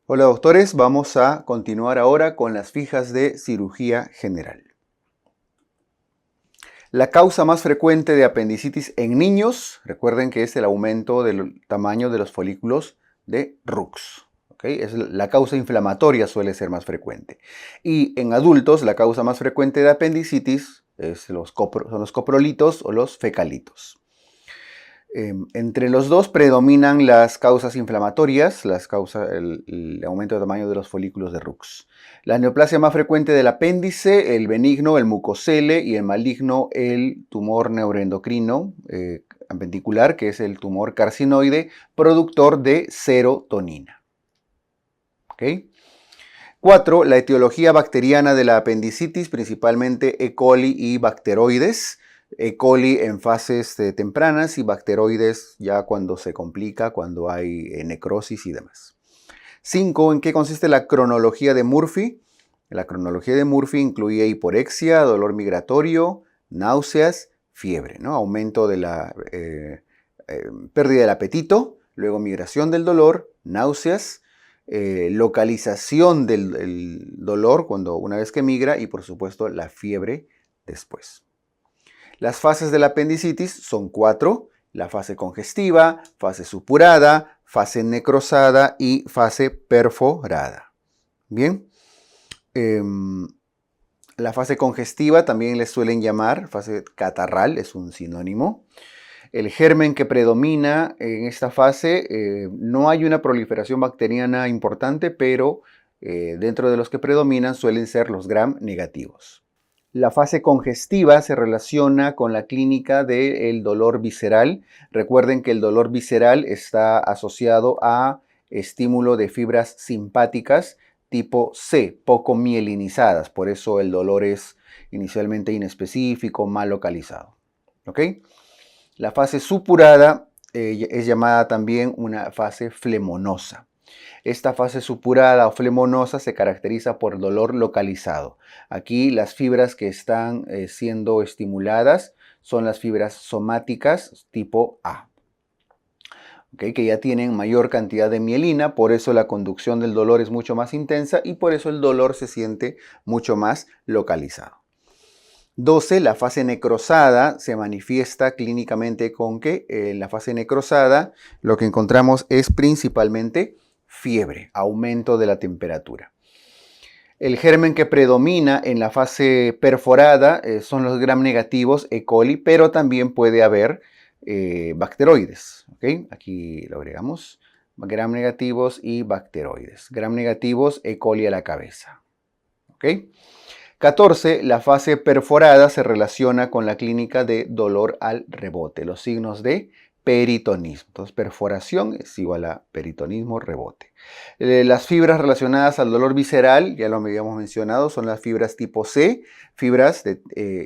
Hola doctores, vamos a continuar ahora con las fijas de cirugía general. La causa más frecuente de apendicitis en niños, recuerden que es el aumento del tamaño de los folículos de Rux. ¿Okay? La causa inflamatoria suele ser más frecuente. Y en adultos, la causa más frecuente de apendicitis son los coprolitos o los fecalitos. Entre los dos predominan las causas inflamatorias, el aumento de tamaño de los folículos de Rux. La neoplasia más frecuente del apéndice, el benigno, el mucocele, y el maligno, el tumor neuroendocrino apendicular, que es el tumor carcinoide, productor de serotonina. ¿Okay? 4. La etiología bacteriana de la apendicitis, principalmente E. coli y bacteroides. E. coli en fases tempranas y bacteroides ya cuando se complica, cuando hay necrosis y demás. 5. ¿En qué consiste la cronología de Murphy? La cronología de Murphy incluye hiporexia, dolor migratorio, náuseas, fiebre, ¿no? Aumento de la pérdida del apetito, luego migración del dolor, náuseas, localización del dolor una vez que migra y por supuesto la fiebre después. Las fases de la apendicitis son 4, la fase congestiva, fase supurada, fase necrosada y fase perforada. Bien, la fase congestiva también le suelen llamar fase catarral, es un sinónimo. El germen que predomina en esta fase, no hay una proliferación bacteriana importante, pero dentro de los que predominan suelen ser los gram negativos. La fase congestiva se relaciona con la clínica del dolor visceral. Recuerden que el dolor visceral está asociado a estímulo de fibras simpáticas tipo C, poco mielinizadas. Por eso el dolor es inicialmente inespecífico, mal localizado. ¿Ok? La fase supurada es llamada también una fase flemonosa. Esta fase supurada o flemonosa se caracteriza por dolor localizado. Aquí las fibras que están siendo estimuladas son las fibras somáticas tipo A, ¿okay? Que ya tienen mayor cantidad de mielina, por eso la conducción del dolor es mucho más intensa y por eso el dolor se siente mucho más localizado. 12. La fase necrosada se manifiesta clínicamente con que en la fase necrosada lo que encontramos es principalmente fiebre, aumento de la temperatura. El germen que predomina en la fase perforada son los gram negativos E. coli, pero también puede haber bacteroides. ¿Okay? Aquí lo agregamos. Gram negativos y bacteroides. Gram negativos, E. coli a la cabeza. ¿Okay? 14. La fase perforada se relaciona con la clínica de dolor al rebote, los signos de peritonismo. Entonces, perforación es igual a peritonismo, rebote. Las fibras relacionadas al dolor visceral, ya lo habíamos mencionado, son las fibras tipo C, fibras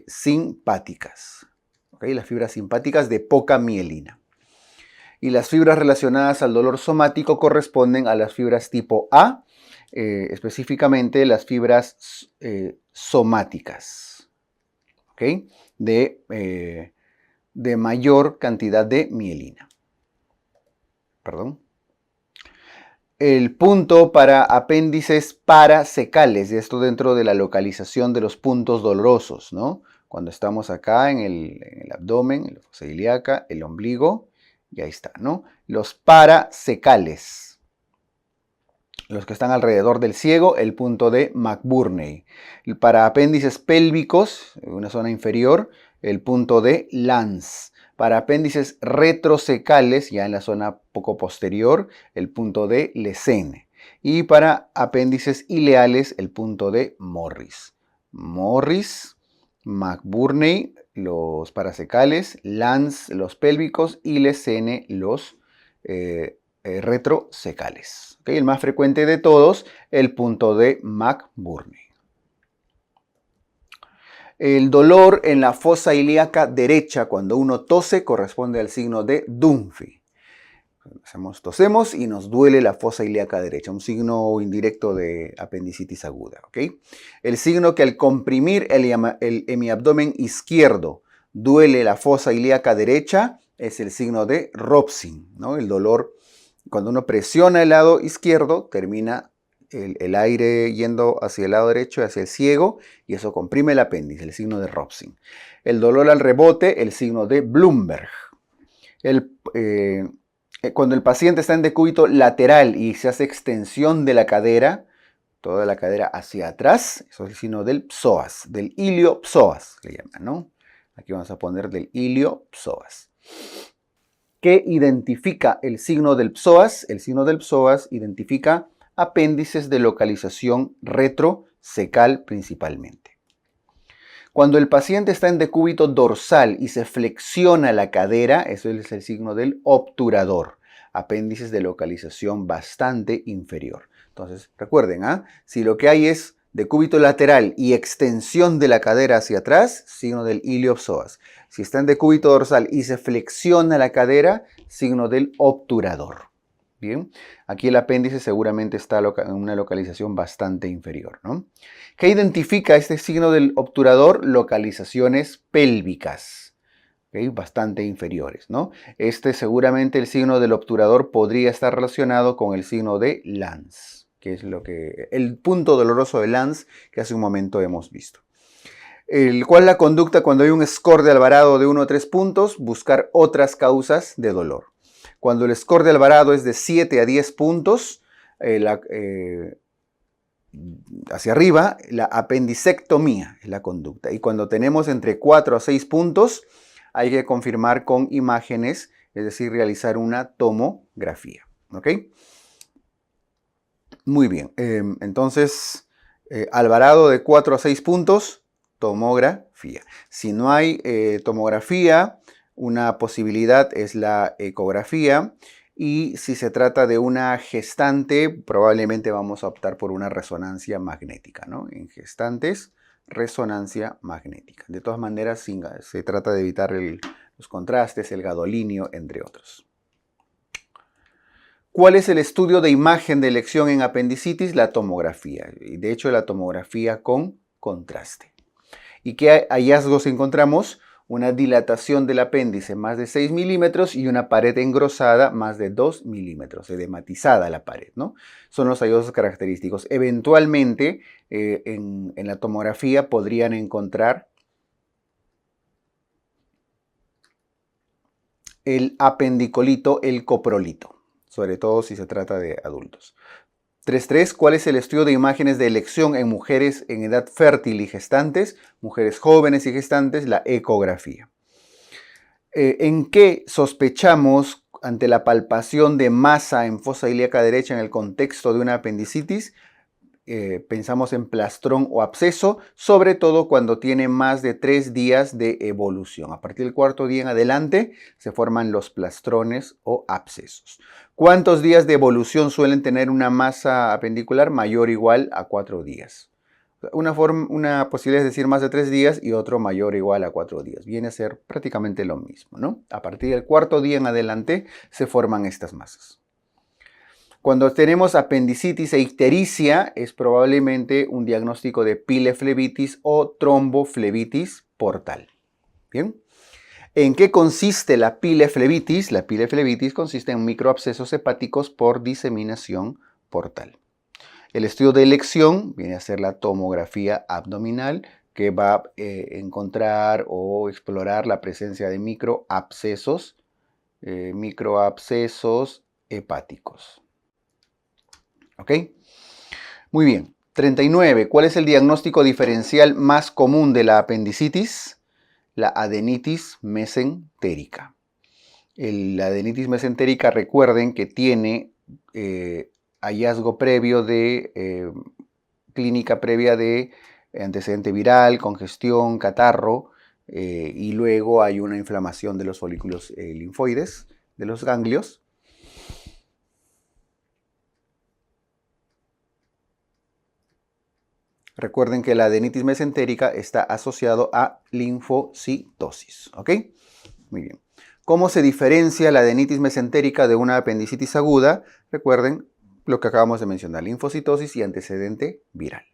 simpáticas. ¿Okay? Las fibras simpáticas de poca mielina. Y las fibras relacionadas al dolor somático corresponden a las fibras tipo A, específicamente las fibras somáticas, ¿okay? De mayor cantidad de mielina. Perdón. El punto para apéndices parasecales, esto dentro de la localización de los puntos dolorosos, ¿no? Cuando estamos acá en el abdomen, en la fosa ilíaca, el ombligo, y ahí está, ¿no? Los parasecales. Los que están alrededor del ciego, el punto de McBurney. Para apéndices pélvicos, una zona inferior, el punto de Lanz. Para apéndices retrosecales, ya en la zona poco posterior, el punto de Lesene. Y para apéndices ileales, el punto de Morris. Morris, McBurney, los parasecales, Lanz, los pélvicos, y Lesene, los retrosecales. ¿Okay? El más frecuente de todos, el punto de McBurney. El dolor en la fosa ilíaca derecha cuando uno tose corresponde al signo de Dunphy. Tosemos y nos duele la fosa ilíaca derecha, un signo indirecto de apendicitis aguda. ¿Okay? El signo que al comprimir el hemiabdomen izquierdo duele la fosa ilíaca derecha es el signo de Robson, ¿no? El dolor cuando uno presiona el lado izquierdo termina el aire yendo hacia el lado derecho, hacia el ciego, y eso comprime el apéndice, el signo de Robson. El dolor al rebote, el signo de Bloomberg. Cuando el paciente está en decúbito lateral y se hace extensión de la cadera, toda la cadera hacia atrás, eso es el signo del psoas, del iliopsoas, le llaman, ¿no? Aquí vamos a poner del iliopsoas. ¿Qué identifica el signo del psoas? El signo del psoas identifica apéndices de localización retrocecal principalmente. Cuando el paciente está en decúbito dorsal y se flexiona la cadera, eso es el signo del obturador, apéndices de localización bastante inferior. Entonces, recuerden, si lo que hay es decúbito lateral y extensión de la cadera hacia atrás, signo del iliopsoas. Si está en decúbito dorsal y se flexiona la cadera, signo del obturador. Bien, aquí el apéndice seguramente está en una localización bastante inferior, ¿no? ¿Qué identifica este signo del obturador? Localizaciones pélvicas, ¿okay? Bastante inferiores, ¿no? Seguramente el signo del obturador podría estar relacionado con el signo de Lanz, que es el punto doloroso de Lanz que hace un momento hemos visto. ¿Cuál es la conducta cuando hay un score de Alvarado de 1 a 3 puntos? Buscar otras causas de dolor. Cuando el score de Alvarado es de 7 a 10 puntos, hacia arriba, la apendicectomía es la conducta. Y cuando tenemos entre 4 a 6 puntos, hay que confirmar con imágenes, es decir, realizar una tomografía. ¿Ok? Muy bien. Entonces, Alvarado de 4 a 6 puntos, tomografía. Si no hay tomografía, una posibilidad es la ecografía, y si se trata de una gestante, probablemente vamos a optar por una resonancia magnética, ¿no? En gestantes, resonancia magnética. De todas maneras, se trata de evitar los contrastes, el gadolinio, entre otros. ¿Cuál es el estudio de imagen de elección en apendicitis? La tomografía. Y de hecho, la tomografía con contraste. ¿Y qué hallazgos encontramos? Una dilatación del apéndice más de 6 milímetros y una pared engrosada más de 2 milímetros, edematizada la pared, ¿no? Son los hallazgos característicos. Eventualmente, en la tomografía podrían encontrar el apendicolito, el coprolito, sobre todo si se trata de adultos. 3.3. ¿Cuál es el estudio de imágenes de elección en mujeres en edad fértil y gestantes? Mujeres jóvenes y gestantes, la ecografía. ¿En qué sospechamos ante la palpación de masa en fosa ilíaca derecha en el contexto de una apendicitis? Pensamos en plastrón o absceso, sobre todo cuando tiene más de 3 días de evolución. A partir del 4º día en adelante se forman los plastrones o abscesos. ¿Cuántos días de evolución suelen tener una masa apendicular? Mayor o igual a 4 días. Una posibilidad es decir más de 3 días y otro mayor o igual a 4 días. Viene a ser prácticamente lo mismo, ¿no? A partir del 4º día en adelante se forman estas masas. Cuando tenemos apendicitis e ictericia, es probablemente un diagnóstico de pileflebitis o tromboflebitis portal. ¿Bien? ¿En qué consiste la pileflebitis? La pileflebitis consiste en microabscesos hepáticos por diseminación portal. El estudio de elección viene a ser la tomografía abdominal, que va a encontrar o explorar la presencia de microabscesos hepáticos. ¿Ok? Muy bien. 39. ¿Cuál es el diagnóstico diferencial más común de la apendicitis? La adenitis mesentérica. La adenitis mesentérica, recuerden que tiene hallazgo previo de clínica previa de antecedente viral, congestión, catarro, y luego hay una inflamación de los folículos linfoides, de los ganglios. Recuerden que la adenitis mesentérica está asociado a linfocitosis, ¿ok? Muy bien. ¿Cómo se diferencia la adenitis mesentérica de una apendicitis aguda? Recuerden lo que acabamos de mencionar, linfocitosis y antecedente viral.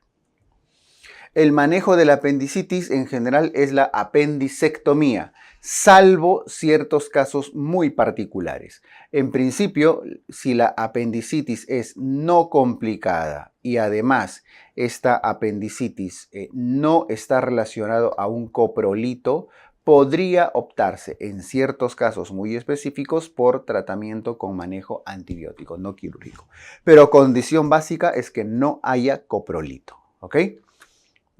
El manejo de la apendicitis en general es la apendicectomía, salvo ciertos casos muy particulares. En principio, si la apendicitis es no complicada y además esta apendicitis no está relacionado a un coprolito, podría optarse en ciertos casos muy específicos por tratamiento con manejo antibiótico, no quirúrgico. Pero condición básica es que no haya coprolito, ¿ok?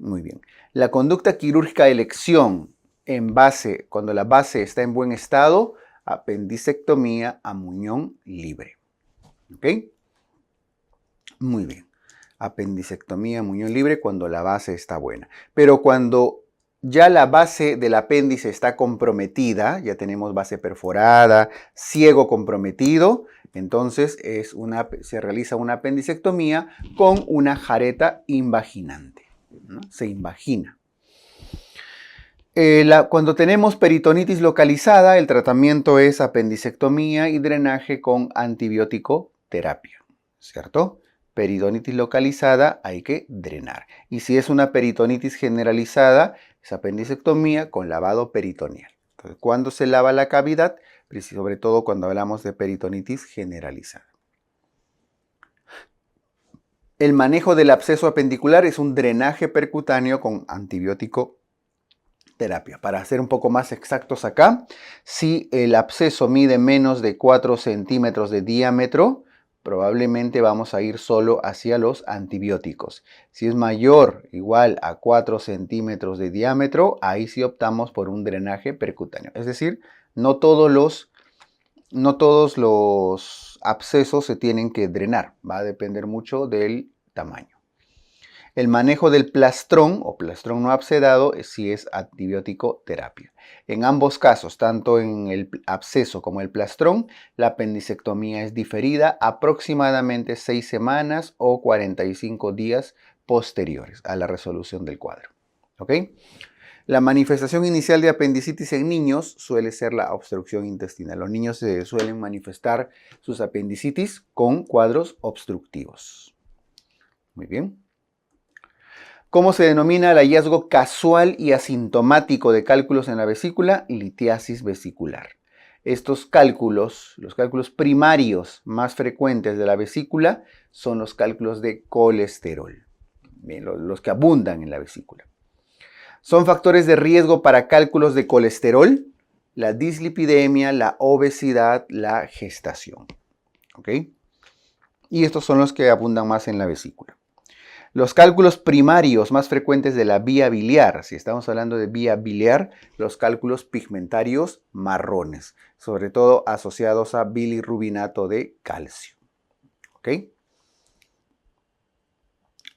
Muy bien. La conducta quirúrgica de elección en base, cuando la base está en buen estado, apendicectomía a muñón libre. ¿Ok? Muy bien. Apendicectomía a muñón libre cuando la base está buena. Pero cuando ya la base del apéndice está comprometida, ya tenemos base perforada, ciego comprometido, entonces se realiza una apendicectomía con una jareta invaginante, ¿no? Se invagina. Cuando tenemos peritonitis localizada, el tratamiento es apendicectomía y drenaje con antibiótico terapia, ¿cierto? Peritonitis localizada hay que drenar. Y si es una peritonitis generalizada, es apendicectomía con lavado peritoneal. Entonces, ¿cuándo se lava la cavidad? Sobre todo cuando hablamos de peritonitis generalizada. El manejo del absceso apendicular es un drenaje percutáneo con antibiótico terapia. Para ser un poco más exactos acá, si el absceso mide menos de 4 centímetros de diámetro, probablemente vamos a ir solo hacia los antibióticos. Si es mayor o igual a 4 centímetros de diámetro, ahí sí optamos por un drenaje percutáneo. Es decir, no todos los abscesos se tienen que drenar. Va a depender mucho del tamaño. El manejo del plastrón o plastrón no abscedado sí es antibiótico terapia. En ambos casos, tanto en el absceso como el plastrón, la apendicectomía es diferida aproximadamente 6 semanas o 45 días posteriores a la resolución del cuadro. ¿Ok? La manifestación inicial de apendicitis en niños suele ser la obstrucción intestinal. Los niños se suelen manifestar sus apendicitis con cuadros obstructivos. Muy bien. ¿Cómo se denomina el hallazgo casual y asintomático de cálculos en la vesícula? Litiasis vesicular. Estos cálculos, los cálculos primarios más frecuentes de la vesícula, son los cálculos de colesterol, bien, los que abundan en la vesícula. Son factores de riesgo para cálculos de colesterol, la dislipidemia, la obesidad, la gestación. ¿Ok? Y estos son los que abundan más en la vesícula. Los cálculos primarios más frecuentes de la vía biliar, si estamos hablando de vía biliar, los cálculos pigmentarios marrones, sobre todo asociados a bilirrubinato de calcio. ¿Ok?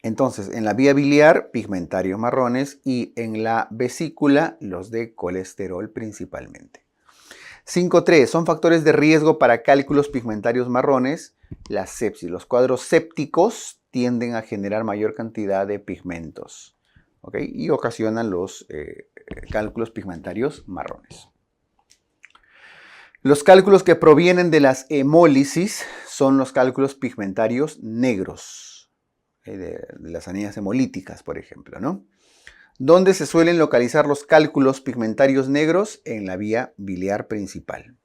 Entonces, en la vía biliar, pigmentarios marrones y en la vesícula, los de colesterol principalmente. 5.3. Son factores de riesgo para cálculos pigmentarios marrones, la sepsis. Los cuadros sépticos tienden a generar mayor cantidad de pigmentos, ¿ok? Y ocasionan los cálculos pigmentarios marrones. Los cálculos que provienen de las hemólisis son los cálculos pigmentarios negros, de las anemias hemolíticas, por ejemplo, ¿no? ¿Dónde se suelen localizar los cálculos pigmentarios negros? En la vía biliar principal.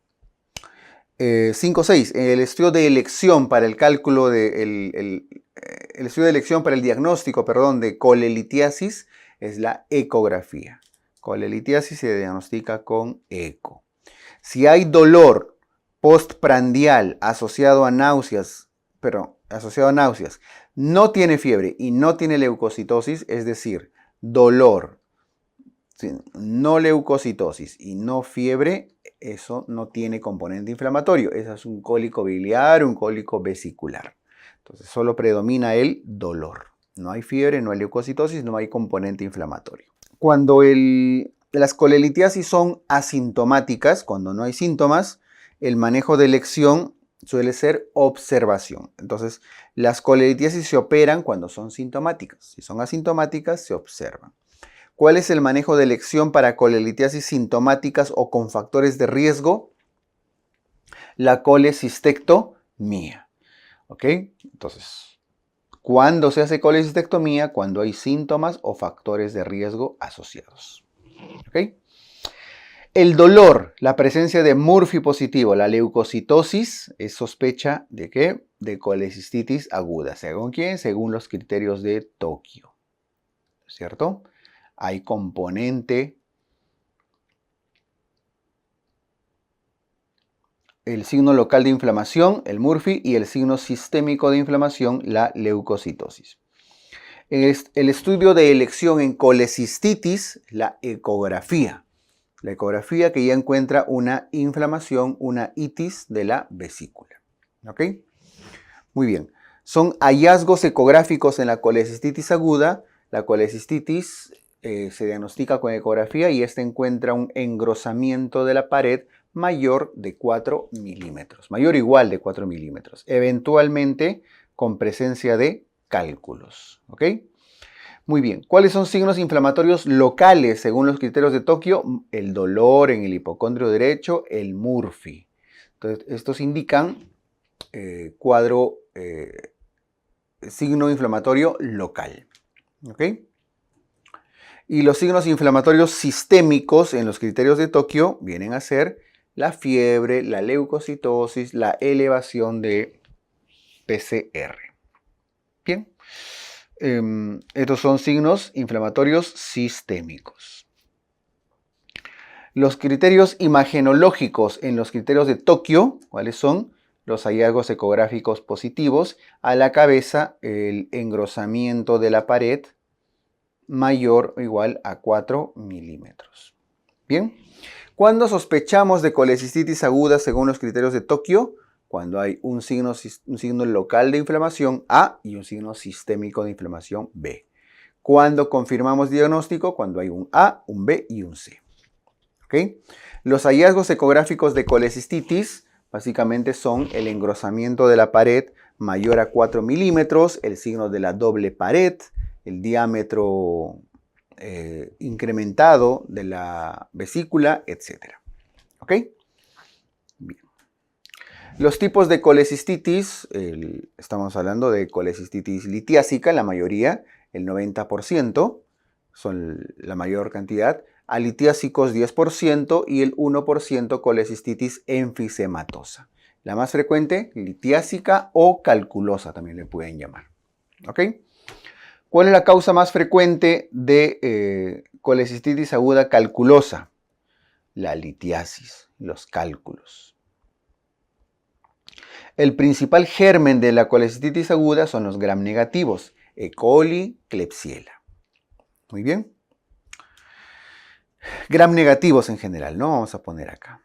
5.6. El estudio de elección para el cálculo el estudio de elección para el diagnóstico, de colelitiasis es la ecografía. Colelitiasis se diagnostica con eco. Si hay dolor postprandial asociado a náuseas, no tiene fiebre y no tiene leucocitosis, es decir, dolor, no leucocitosis y no fiebre, eso no tiene componente inflamatorio. Eso es un cólico biliar, un cólico vesicular. Entonces solo predomina el dolor. No hay fiebre, no hay leucocitosis, no hay componente inflamatorio. Cuando las colelitiasis son asintomáticas, cuando no hay síntomas, el manejo de elección suele ser observación. Entonces, las colelitiasis se operan cuando son sintomáticas. Si son asintomáticas, se observan. ¿Cuál es el manejo de elección para colelitiasis sintomáticas o con factores de riesgo? La colecistectomía. ¿Ok? Entonces, ¿Cuándo se hace colecistectomía? Cuando hay síntomas o factores de riesgo asociados. ¿Ok? El dolor, la presencia de Murphy positivo, la leucocitosis, es sospecha de ¿qué? De colecistitis aguda. ¿Según quién? Según los criterios de Tokio. ¿Cierto? Hay componente. El signo local de inflamación, el Murphy, y el signo sistémico de inflamación, la leucocitosis. El estudio de elección en colecistitis, la ecografía. La ecografía que ya encuentra una inflamación, una itis de la vesícula. ¿Ok? Muy bien. Son hallazgos ecográficos en la colecistitis aguda. La colecistitis se diagnostica con ecografía y esta encuentra un engrosamiento de la pared mayor de 4 milímetros, mayor o igual de 4 milímetros, eventualmente con presencia de cálculos. ¿Ok? Muy bien. ¿Cuáles son signos inflamatorios locales según los criterios de Tokio? El dolor en el hipocondrio derecho, el Murphy. Entonces, estos indican signo inflamatorio local. ¿Ok? Y los signos inflamatorios sistémicos en los criterios de Tokio vienen a ser la fiebre, la leucocitosis, la elevación de PCR. Bien. Estos son signos inflamatorios sistémicos. Los criterios imagenológicos en los criterios de Tokio, ¿cuáles son? Los hallazgos ecográficos positivos, a la cabeza el engrosamiento de la pared mayor o igual a 4 milímetros. Bien, ¿cuándo sospechamos de colecistitis aguda según los criterios de Tokio? Cuando hay un signo local de inflamación A y un signo sistémico de inflamación B. ¿Cuándo confirmamos diagnóstico? Cuando hay un A, un B y un C. ¿Okay? Los hallazgos ecográficos de colecistitis básicamente son el engrosamiento de la pared mayor a 4 milímetros, el signo de la doble pared, el diámetro incrementado de la vesícula, etc. ¿Ok? Bien. Los tipos de colecistitis, estamos hablando de colecistitis litiásica, la mayoría, el 90%, son la mayor cantidad, a litiásicos 10% y el 1% colecistitis enfisematosa. La más frecuente, litiásica o calculosa también le pueden llamar. ¿Ok? ¿Cuál es la causa más frecuente de colecistitis aguda calculosa? La litiasis, los cálculos. El principal germen de la colecistitis aguda son los gram negativos, E. coli, Klebsiella. Muy bien. Gram negativos en general, ¿no? Vamos a poner acá.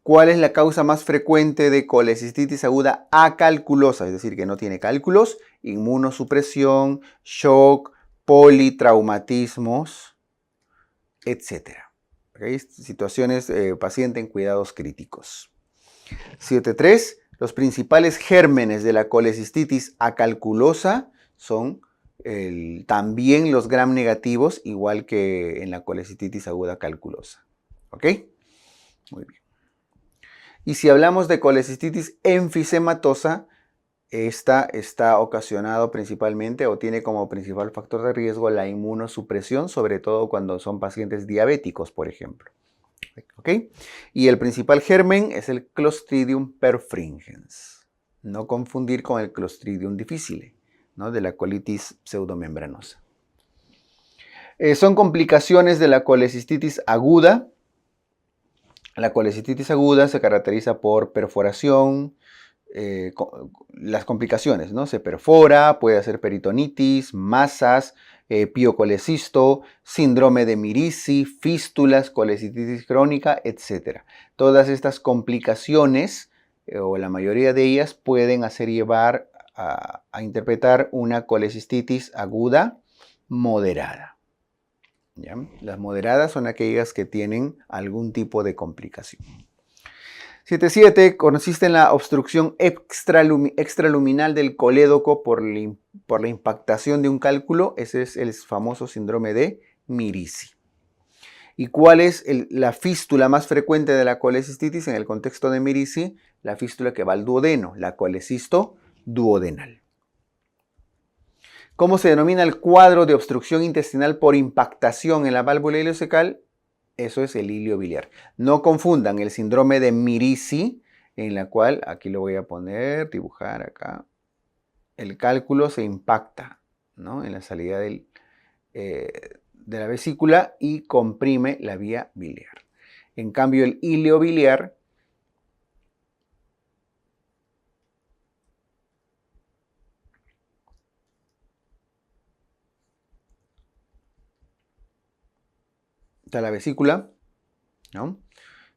¿Cuál es la causa más frecuente de colecistitis aguda acalculosa? Es decir, que no tiene cálculos, inmunosupresión, shock, politraumatismos, etc. ¿Okay? Situaciones, paciente en cuidados críticos. 7.3. Los principales gérmenes de la colecistitis acalculosa son también los gram negativos, igual que en la colecistitis aguda calculosa. ¿Ok? Muy bien. Y si hablamos de colecistitis enfisematosa, esta está ocasionado principalmente o tiene como principal factor de riesgo la inmunosupresión, sobre todo cuando son pacientes diabéticos, por ejemplo. ¿Ok? Y el principal germen es el Clostridium perfringens. No confundir con el Clostridium difficile, ¿no? De la colitis pseudomembranosa. Son complicaciones de la colecistitis aguda. La colecistitis aguda se caracteriza por perforación, las complicaciones, ¿no? Se perfora, puede hacer peritonitis, masas, piocolecisto, síndrome de Mirici, fístulas, colecistitis crónica, etc. Todas estas complicaciones, o la mayoría de ellas, pueden hacer llevar a interpretar una colecistitis aguda moderada. ¿Ya? Las moderadas son aquellas que tienen algún tipo de complicación. 7.7 consiste en la obstrucción extraluminal del colédoco por la impactación de un cálculo. Ese es el famoso síndrome de Mirici. ¿Y cuál es la fístula más frecuente de la colecistitis en el contexto de Mirici? La fístula que va al duodeno, la colecisto duodenal. ¿Cómo se denomina el cuadro de obstrucción intestinal por impactación en la válvula ileocecal? Eso es el ilio biliar. No confundan el síndrome de Mirici, en la cual, aquí lo voy a poner, dibujar acá, el cálculo se impacta, ¿no?, en la salida de la vesícula y comprime la vía biliar. En cambio, el ilio biliar está la vesícula, ¿no?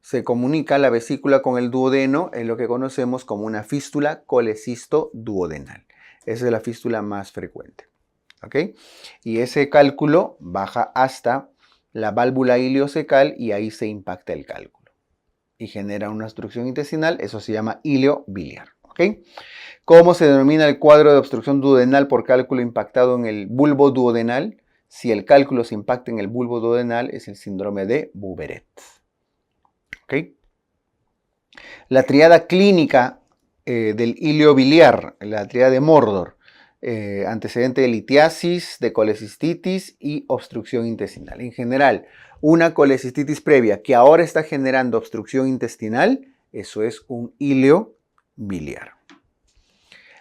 Se comunica la vesícula con el duodeno en lo que conocemos como una fístula colecisto-duodenal. Esa es la fístula más frecuente, ¿ok? Y ese cálculo baja hasta la válvula ileocecal y ahí se impacta el cálculo y genera una obstrucción intestinal. Eso se llama ilio biliar, ¿ok? ¿Cómo se denomina el cuadro de obstrucción duodenal por cálculo impactado en el bulbo duodenal? Si el cálculo se impacta en el bulbo duodenal, es el síndrome de Bouberet. ¿Ok? La triada clínica del ilio biliar, la triada de Mordor, antecedente de litiasis, de colecistitis y obstrucción intestinal. En general, una colecistitis previa que ahora está generando obstrucción intestinal, eso es un ilio biliar.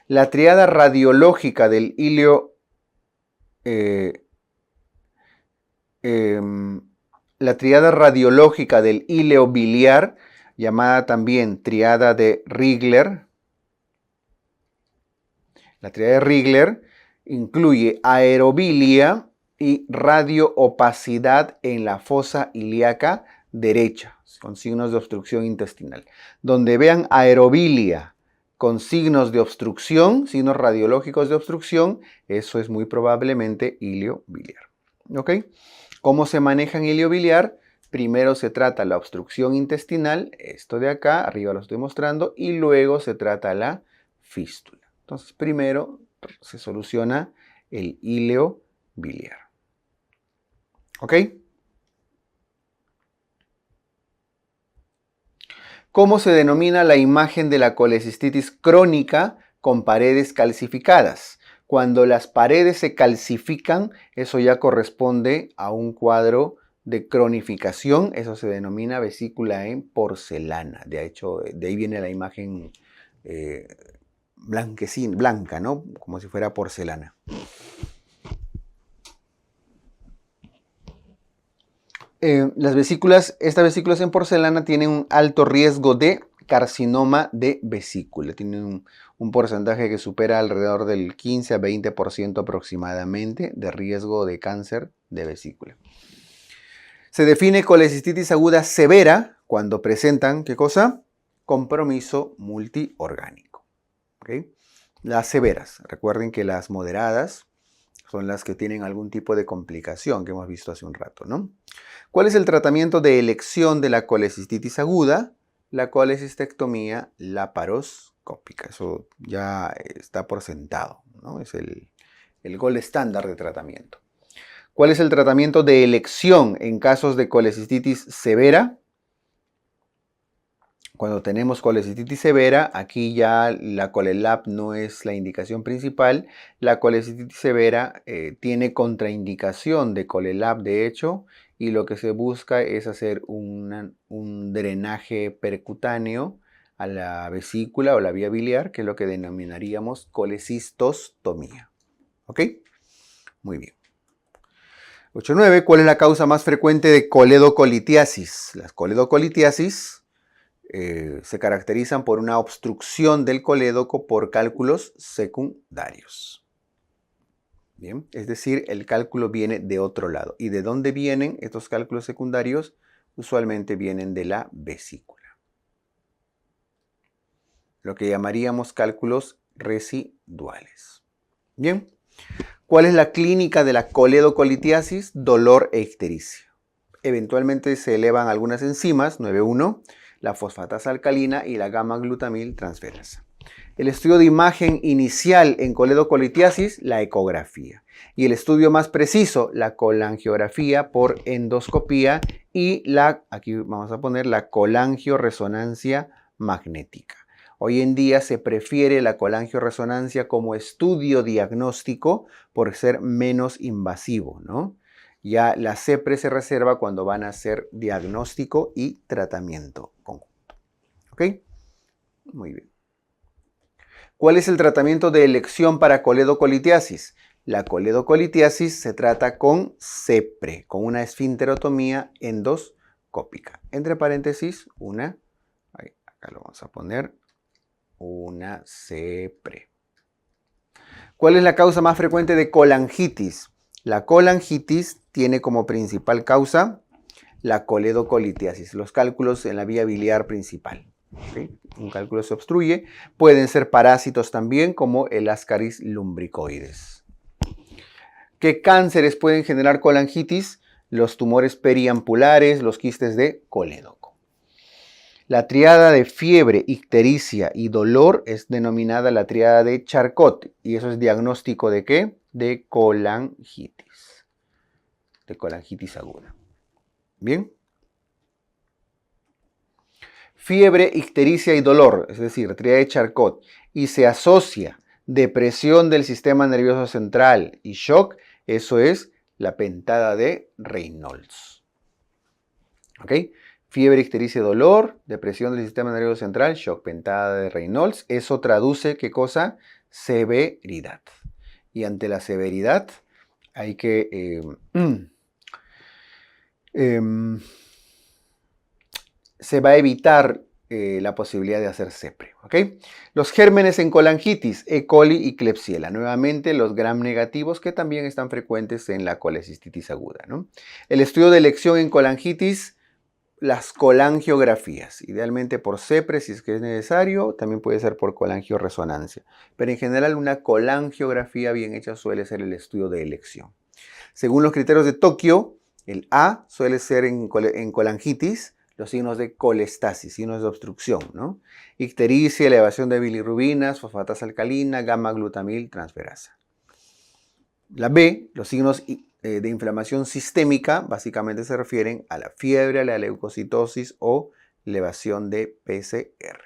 La triada radiológica del ilio la triada radiológica del ilio biliar, llamada también triada de Rigler. La triada de Rigler incluye aerobilia y radioopacidad en la fosa ilíaca derecha, con signos de obstrucción intestinal. Donde vean aerobilia con signos de obstrucción, signos radiológicos de obstrucción, eso es muy probablemente ilio biliar. ¿Ok? ¿Cómo se maneja en ilio biliar? Primero se trata la obstrucción intestinal, esto de acá, arriba lo estoy mostrando, y luego se trata la fístula. Entonces, primero se soluciona el ilio biliar. ¿Ok? ¿Cómo se denomina la imagen de la colecistitis crónica con paredes calcificadas? Cuando las paredes se calcifican, eso ya corresponde a un cuadro de cronificación. Eso se denomina vesícula en porcelana. De hecho, de ahí viene la imagen blanquecina, blanca, ¿no? Como si fuera porcelana. Estas vesículas en porcelana tienen un alto riesgo de carcinoma de vesícula. Tienen un porcentaje que supera alrededor del 15 a 20% aproximadamente de riesgo de cáncer de vesícula. Se define colecistitis aguda severa cuando presentan, ¿qué cosa? Compromiso multiorgánico. ¿Okay? Las severas, recuerden que las moderadas son las que tienen algún tipo de complicación que hemos visto hace un rato, ¿no? ¿Cuál es el tratamiento de elección de la colecistitis aguda? La colecistectomía laparoscópica. Eso ya está por sentado, ¿no? Es el gold estándar de tratamiento. ¿Cuál es el tratamiento de elección en casos de colecistitis severa? Cuando tenemos colecistitis severa, aquí ya la Colelab no es la indicación principal. La colecistitis severa tiene contraindicación de Colelab, de hecho, y lo que se busca es hacer un drenaje percutáneo a la vesícula o la vía biliar, que es lo que denominaríamos colecistostomía. ¿Ok? Muy bien. 8.9. ¿Cuál es la causa más frecuente de coledocolitiasis? Las coledocolitiasis se caracterizan por una obstrucción del colédoco por cálculos secundarios. Bien, es decir, el cálculo viene de otro lado. ¿Y de dónde vienen estos cálculos secundarios? Usualmente vienen de la vesícula. Lo que llamaríamos cálculos residuales. Bien, ¿cuál es la clínica de la coledocolitiasis? Dolor e ictericia. Eventualmente se elevan algunas enzimas, 9.1, la fosfatasa alcalina y la gamma-glutamil transferasa. El estudio de imagen inicial en coledocolitiasis, la ecografía. Y el estudio más preciso, la colangiografía por endoscopía y aquí vamos a poner la colangioresonancia magnética. Hoy en día se prefiere la colangioresonancia como estudio diagnóstico por ser menos invasivo, ¿no? Ya la CEPRE se reserva cuando van a hacer diagnóstico y tratamiento conjunto. ¿Ok? Muy bien. ¿Cuál es el tratamiento de elección para coledocolitiasis? La coledocolitiasis se trata con CEPRE, con una esfinterotomía endoscópica. Entre paréntesis, acá lo vamos a poner, una CEPRE. ¿Cuál es la causa más frecuente de colangitis? La colangitis tiene como principal causa la coledocolitiasis, los cálculos en la vía biliar principal. ¿Okay? Un cálculo se obstruye. Pueden ser parásitos también, como el Ascaris lumbricoides. ¿Qué cánceres pueden generar colangitis? Los tumores periampulares, los quistes de colédoco. La triada de fiebre, ictericia y dolor es denominada la triada de Charcot. ¿Y eso es diagnóstico de qué? De colangitis. De colangitis aguda. ¿Bien? Fiebre, ictericia y dolor, es decir, triada de Charcot, y se asocia depresión del sistema nervioso central y shock, eso es la pentada de Reynolds. ¿Ok? Fiebre, ictericia y dolor, depresión del sistema nervioso central, shock, pentada de Reynolds, eso traduce, ¿qué cosa? Severidad. Y ante la severidad hay que se va a evitar la posibilidad de hacer CEPRE. ¿Okay? Los gérmenes en colangitis, E. coli y Klebsiella. Nuevamente los gram negativos que también están frecuentes en la colecistitis aguda, ¿no? El estudio de elección en colangitis, las colangiografías. Idealmente por CEPRE si es que es necesario, también puede ser por colangioresonancia. Pero en general una colangiografía bien hecha suele ser el estudio de elección. Según los criterios de Tokio, el A suele ser en colangitis, los signos de colestasis, signos de obstrucción, ¿no? Ictericia, elevación de bilirrubinas, fosfatasa alcalina, gamma-glutamil transferasa. La B, los signos de inflamación sistémica, básicamente se refieren a la fiebre, a la leucocitosis o elevación de PCR.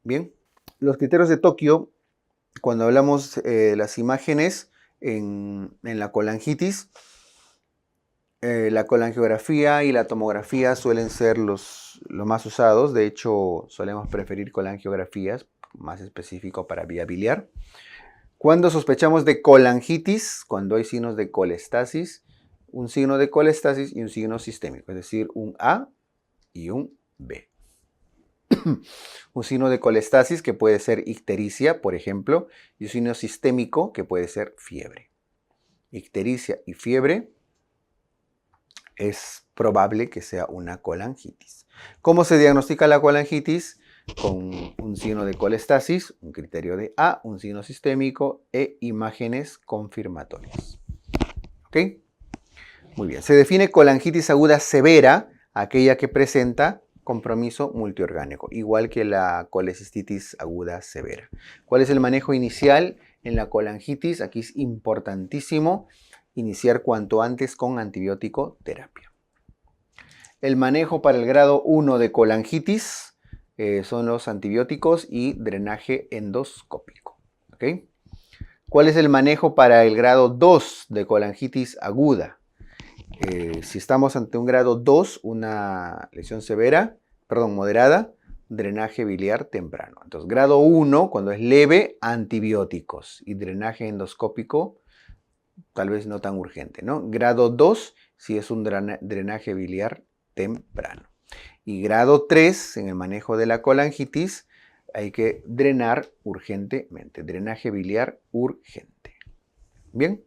Bien, los criterios de Tokio, cuando hablamos de las imágenes en la colangitis, la colangiografía y la tomografía suelen ser los más usados. De hecho, solemos preferir colangiografías, más específico para vía biliar. Cuando sospechamos de colangitis, cuando hay signos de colestasis, un signo de colestasis y un signo sistémico, es decir, un A y un B. Un signo de colestasis que puede ser ictericia, por ejemplo, y un signo sistémico que puede ser fiebre. Ictericia y fiebre, es probable que sea una colangitis. ¿Cómo se diagnostica la colangitis? Con un signo de colestasis, un criterio de A, un signo sistémico e imágenes confirmatorias. ¿Ok? Muy bien. Se define colangitis aguda severa, aquella que presenta compromiso multiorgánico, igual que la colecistitis aguda severa. ¿Cuál es el manejo inicial en la colangitis? Aquí es importantísimo iniciar cuanto antes con antibiótico terapia. El manejo para el grado 1 de colangitis son los antibióticos y drenaje endoscópico. ¿Okay? ¿Cuál es el manejo para el grado 2 de colangitis aguda? Si estamos ante un grado 2, una lesión moderada, drenaje biliar temprano. Entonces, grado 1, cuando es leve, antibióticos y drenaje endoscópico, tal vez no tan urgente, ¿no? Grado 2, si es un drenaje biliar temprano. Y grado 3, en el manejo de la colangitis, hay que drenar urgentemente. Drenaje biliar urgente. ¿Bien?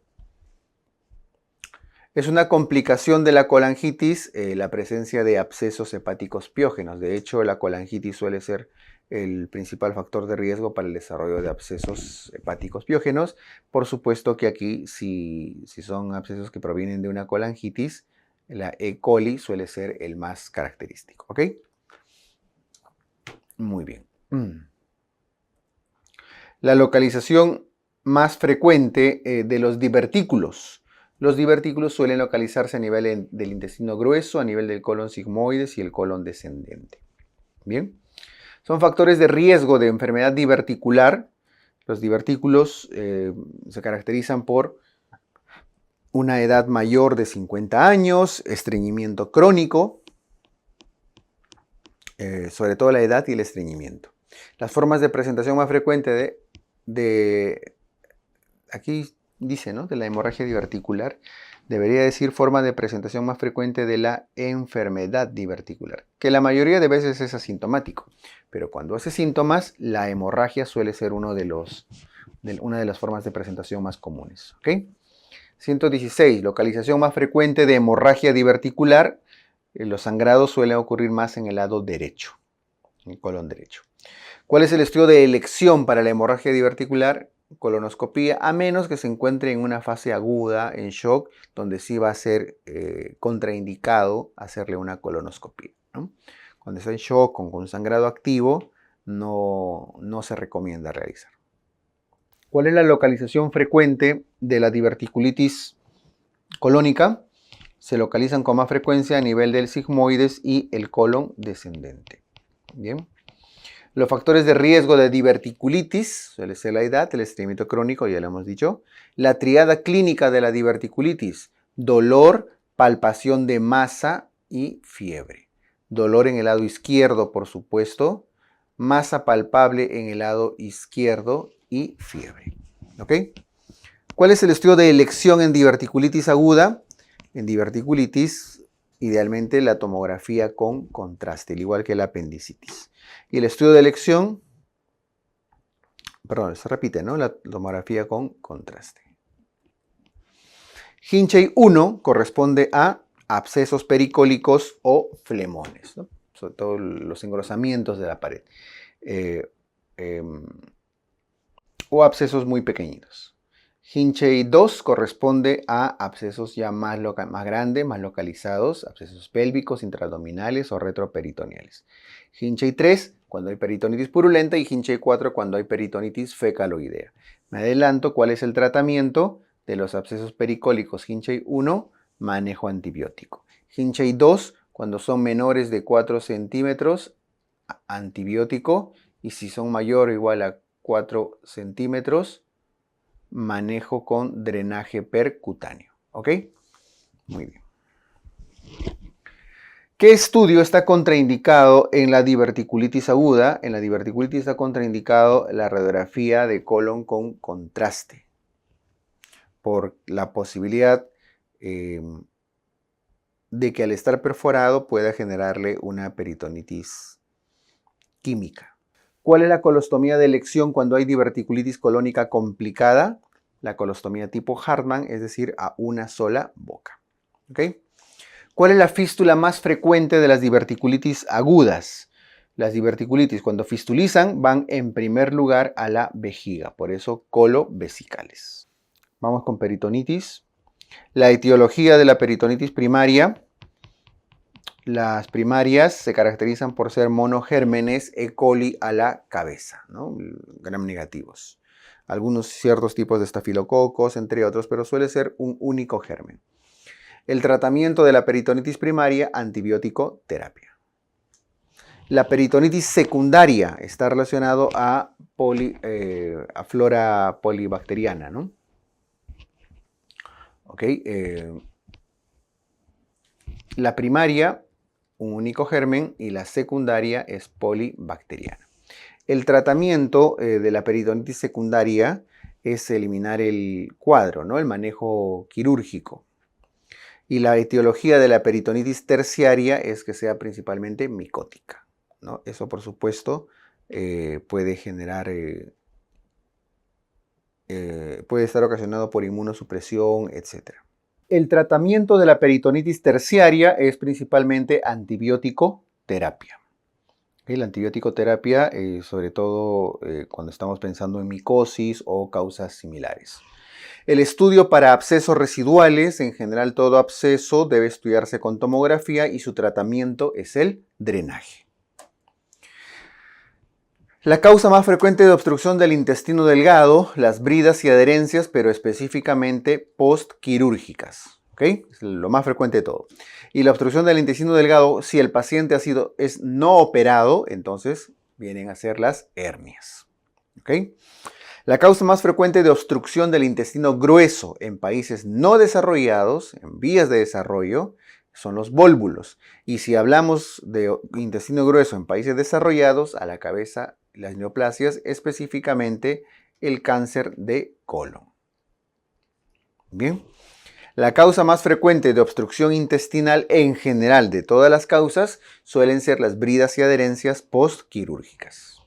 Es una complicación de la colangitis la presencia de abscesos hepáticos piógenos. De hecho, la colangitis suele ser el principal factor de riesgo para el desarrollo de abscesos hepáticos piógenos. Por supuesto que aquí, si son abscesos que provienen de una colangitis, la E. coli suele ser el más característico. ¿Ok? Muy bien. La localización más frecuente de los divertículos. Los divertículos suelen localizarse a nivel del intestino grueso, a nivel del colon sigmoides y el colon descendente. Bien. Son factores de riesgo de enfermedad diverticular. Los divertículos se caracterizan por una edad mayor de 50 años, estreñimiento crónico, sobre todo la edad y el estreñimiento. Las formas de presentación más frecuentes aquí dice, ¿no?, de la hemorragia diverticular, debería decir forma de presentación más frecuente de la enfermedad diverticular, que la mayoría de veces es asintomático, pero cuando hace síntomas, la hemorragia suele ser una de las formas de presentación más comunes. ¿Ok? 116. Localización más frecuente de hemorragia diverticular. Los sangrados suelen ocurrir más en el lado derecho, en el colon derecho. ¿Cuál es el estudio de elección para la hemorragia diverticular? Colonoscopía, a menos que se encuentre en una fase aguda, en shock, donde sí va a ser contraindicado hacerle una colonoscopía, ¿no? Cuando está en shock con sangrado activo, no se recomienda realizar. ¿Cuál es la localización frecuente de la diverticulitis colónica? Se localizan con más frecuencia a nivel del sigmoides y el colon descendente. Bien. Los factores de riesgo de diverticulitis, suele ser la edad, el estreñimiento crónico, ya lo hemos dicho. La triada clínica de la diverticulitis, dolor, palpación de masa y fiebre. Dolor en el lado izquierdo, por supuesto. Masa palpable en el lado izquierdo y fiebre. ¿Ok? ¿Cuál es el estudio de elección en diverticulitis aguda? En diverticulitis, idealmente la tomografía con contraste, al igual que la apendicitis. Y el estudio de elección, perdón, se repite, ¿no? La tomografía con contraste. Hinchey 1 corresponde a abscesos pericólicos o flemones, ¿no? Sobre todo los engrosamientos de la pared. O abscesos muy pequeñitos. Hinchey 2 corresponde a abscesos ya más grandes, más localizados, abscesos pélvicos, intraabdominales o retroperitoneales. Hinchey 3 cuando hay peritonitis purulenta y Hinchey 4 cuando hay peritonitis fecaloidea. Me adelanto, ¿cuál es el tratamiento de los abscesos pericólicos? Hinchey 1, manejo antibiótico. Hinchey 2, cuando son menores de 4 centímetros, antibiótico. Y si son mayor o igual a 4 centímetros, manejo con drenaje percutáneo. ¿Ok? Muy bien. ¿Qué estudio está contraindicado en la diverticulitis aguda? En la diverticulitis está contraindicado la radiografía de colon con contraste, por la posibilidad de que al estar perforado pueda generarle una peritonitis química. ¿Cuál es la colostomía de elección cuando hay diverticulitis colónica complicada? La colostomía tipo Hartmann, es decir, a una sola boca. ¿Ok? ¿Cuál es la fístula más frecuente de las diverticulitis agudas? Las diverticulitis, cuando fistulizan, van en primer lugar a la vejiga, por eso colovesicales. Vamos con peritonitis. La etiología de la peritonitis primaria. Las primarias se caracterizan por ser monogérmenes E. coli a la cabeza, ¿no? Gram negativos. Algunos ciertos tipos de estafilococos, entre otros, pero suele ser un único germen. El tratamiento de la peritonitis primaria, antibiótico terapia. La peritonitis secundaria está relacionado a flora polibacteriana, ¿no? Ok. La primaria, un único germen, y la secundaria es polibacteriana. El tratamiento de la peritonitis secundaria es eliminar el cuadro, ¿no? El manejo quirúrgico. Y la etiología de la peritonitis terciaria es que sea principalmente micótica, ¿no? Eso, por supuesto, puede generar, puede estar ocasionado por inmunosupresión, etc. El tratamiento de la peritonitis terciaria es principalmente antibiótico terapia. La antibiótico terapia, sobre todo cuando estamos pensando en micosis o causas similares. El estudio para abscesos residuales, en general todo absceso debe estudiarse con tomografía y su tratamiento es el drenaje. La causa más frecuente de obstrucción del intestino delgado, las bridas y adherencias, pero específicamente postquirúrgicas. ¿Okay? Es lo más frecuente de todo. Y la obstrucción del intestino delgado, si el paciente es no operado, entonces vienen a ser las hernias. ¿Ok? La causa más frecuente de obstrucción del intestino grueso en países no desarrollados, en vías de desarrollo, son los vólvulos. Y si hablamos de intestino grueso en países desarrollados, a la cabeza las neoplasias, específicamente el cáncer de colon. Bien. La causa más frecuente de obstrucción intestinal en general de todas las causas suelen ser las bridas y adherencias postquirúrgicas.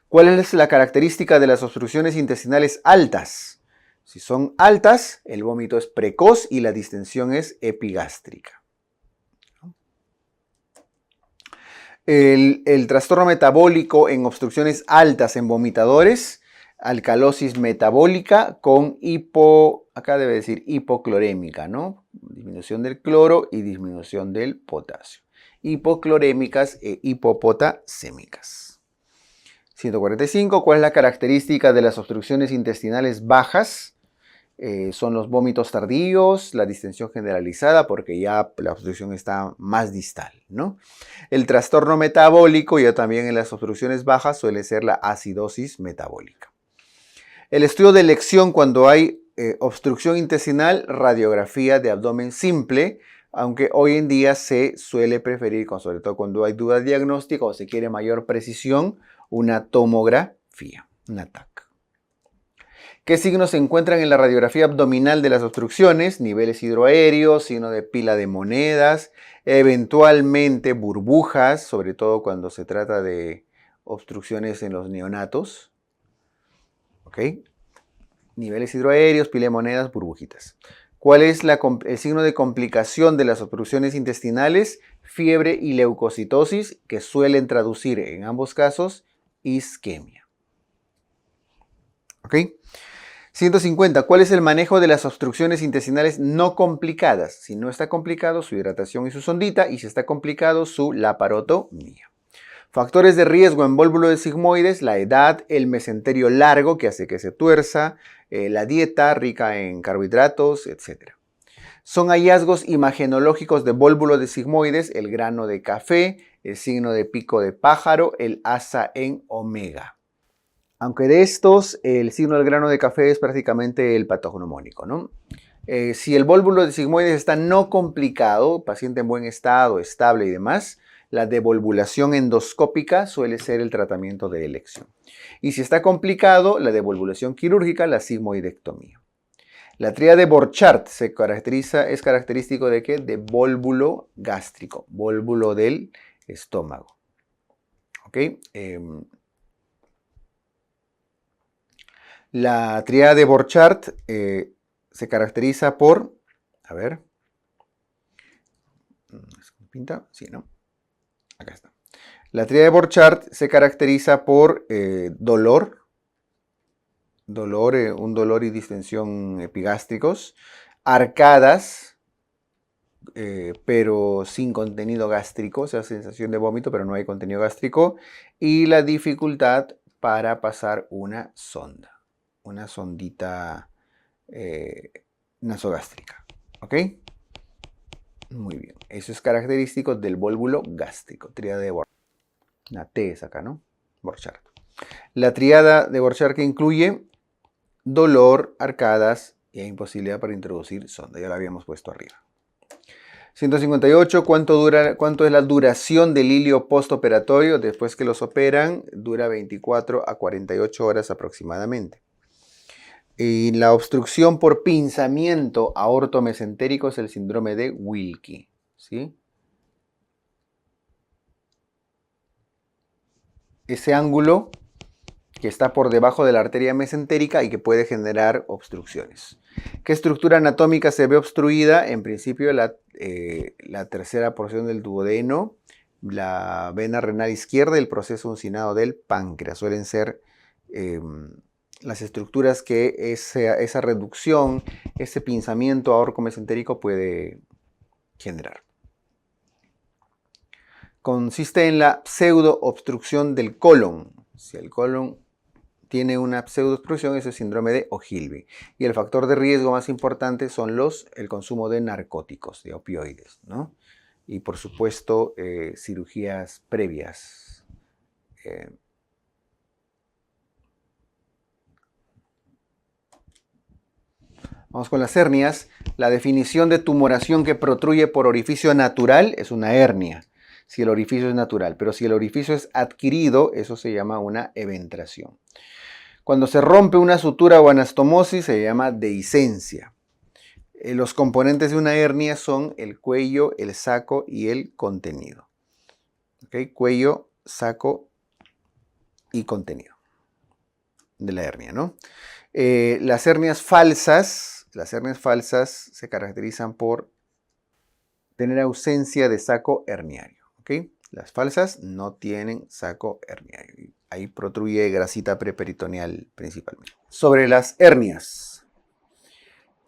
¿Cuál es la característica de las obstrucciones intestinales altas? Si son altas, el vómito es precoz y la distensión es epigástrica. El trastorno metabólico en obstrucciones altas en vomitadores, alcalosis metabólica con acá debe decir hipoclorémica, ¿no? Disminución del cloro y disminución del potasio. Hipoclorémicas e hipopotasémicas. 145. ¿Cuál es la característica de las obstrucciones intestinales bajas? Son los vómitos tardíos, la distensión generalizada, porque ya la obstrucción está más distal, ¿no? El trastorno metabólico, ya también en las obstrucciones bajas, suele ser la acidosis metabólica. El estudio de elección cuando hay obstrucción intestinal, radiografía de abdomen simple, aunque hoy en día se suele preferir, sobre todo cuando hay duda diagnóstica o se quiere mayor precisión, una tomografía, una TAC. ¿Qué signos se encuentran en la radiografía abdominal de las obstrucciones? Niveles hidroaéreos, signo de pila de monedas, eventualmente burbujas, sobre todo cuando se trata de obstrucciones en los neonatos. ¿Ok? Niveles hidroaéreos, pila de monedas, burbujitas. ¿Cuál es el signo de complicación de las obstrucciones intestinales? Fiebre y leucocitosis, que suelen traducir en ambos casos isquemia. ¿Ok? 150. ¿Cuál es el manejo de las obstrucciones intestinales no complicadas? Si no está complicado, su hidratación y su sondita, y si está complicado, su laparotomía. Factores de riesgo en vólvulo de sigmoides: la edad, el mesenterio largo que hace que se tuerza, la dieta rica en carbohidratos, etc. Son hallazgos imagenológicos de vólvulo de sigmoides: el grano de café, el signo de pico de pájaro, el asa en omega. Aunque de estos, el signo del grano de café es prácticamente el patognomónico, ¿no? Si el vólvulo de sigmoides está no complicado, paciente en buen estado, estable y demás, la devolvulación endoscópica suele ser el tratamiento de elección. Y si está complicado, la devolvulación quirúrgica, la sigmoidectomía. La tríada de Borchardt es característico de ¿qué? De vólvulo gástrico, vólvulo del estómago. ¿Ok? La tríada de Borchardt se caracteriza por, a ver, ¿pinta? Sí, ¿no? Acá está. La tríada de Borchardt se caracteriza por dolor, un dolor y distensión epigástricos, arcadas, pero sin contenido gástrico, o sea, sensación de vómito, pero no hay contenido gástrico, y la dificultad para pasar una sonda. Una sondita nasogástrica. ¿Ok? Muy bien. Eso es característico del vólvulo gástrico. Tríada de Borchardt. Una T es acá, ¿no? Borchardt. La tríada de Borchardt que incluye dolor, arcadas y imposibilidad para introducir sonda. Ya la habíamos puesto arriba. 158. ¿Cuánto es la duración del hilio postoperatorio? Después que los operan, dura 24 a 48 horas aproximadamente. Y la obstrucción por pinzamiento aortomesentérico es el síndrome de Wilkie, ¿sí? Ese ángulo que está por debajo de la arteria mesentérica y que puede generar obstrucciones. ¿Qué estructura anatómica se ve obstruida? En principio la tercera porción del duodeno, la vena renal izquierda y el proceso uncinado del páncreas. Suelen ser las estructuras que esa reducción, ese pinzamiento aortomesentérico puede generar. Consiste en la pseudoobstrucción del colon. Si el colon tiene una pseudoobstrucción, ese es el síndrome de Ogilvie. Y el factor de riesgo más importante son el consumo de narcóticos, de opioides, ¿no? Y por supuesto, cirugías previas Vamos con las hernias. La definición de tumoración que protruye por orificio natural es una hernia, si el orificio es natural. Pero si el orificio es adquirido, eso se llama una eventración. Cuando se rompe una sutura o anastomosis, se llama dehiscencia. Los componentes de una hernia son el cuello, el saco y el contenido. ¿Okay? Cuello, saco y contenido de la hernia, ¿no? Las hernias falsas se caracterizan por tener ausencia de saco herniario. ¿Okay? Las falsas no tienen saco herniario. Ahí protruye grasita preperitoneal principalmente. Sobre las hernias.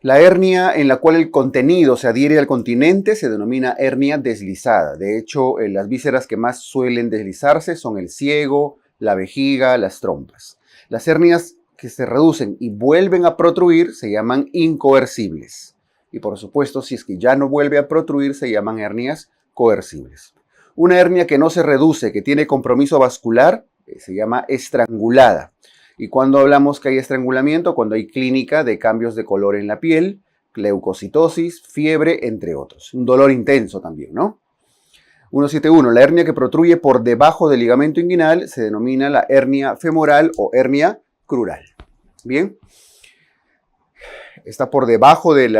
La hernia en la cual el contenido se adhiere al continente se denomina hernia deslizada. De hecho, las vísceras que más suelen deslizarse son el ciego, la vejiga, las trompas. Las hernias que se reducen y vuelven a protruir se llaman incoercibles. Y por supuesto, si es que ya no vuelve a protruir, se llaman hernias coercibles. Una hernia que no se reduce, que tiene compromiso vascular, se llama estrangulada. Y cuando hablamos que hay estrangulamiento, cuando hay clínica de cambios de color en la piel, leucocitosis, fiebre, entre otros. Un dolor intenso también, ¿no? 171. La hernia que protruye por debajo del ligamento inguinal se denomina la hernia femoral o hernia crural. Bien. Está por debajo del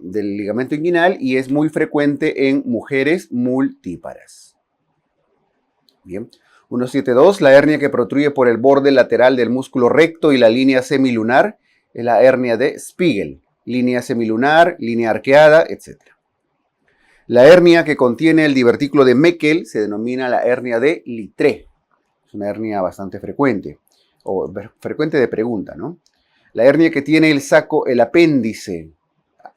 ligamento inguinal y es muy frecuente en mujeres multíparas. Bien. 172. La hernia que protruye por el borde lateral del músculo recto y la línea semilunar es la hernia de Spiegel. Línea semilunar, línea arqueada, etc. La hernia que contiene el divertículo de Meckel se denomina la hernia de Littré. Es una hernia bastante frecuente, o frecuente de pregunta, ¿no? La hernia que tiene el saco, el apéndice,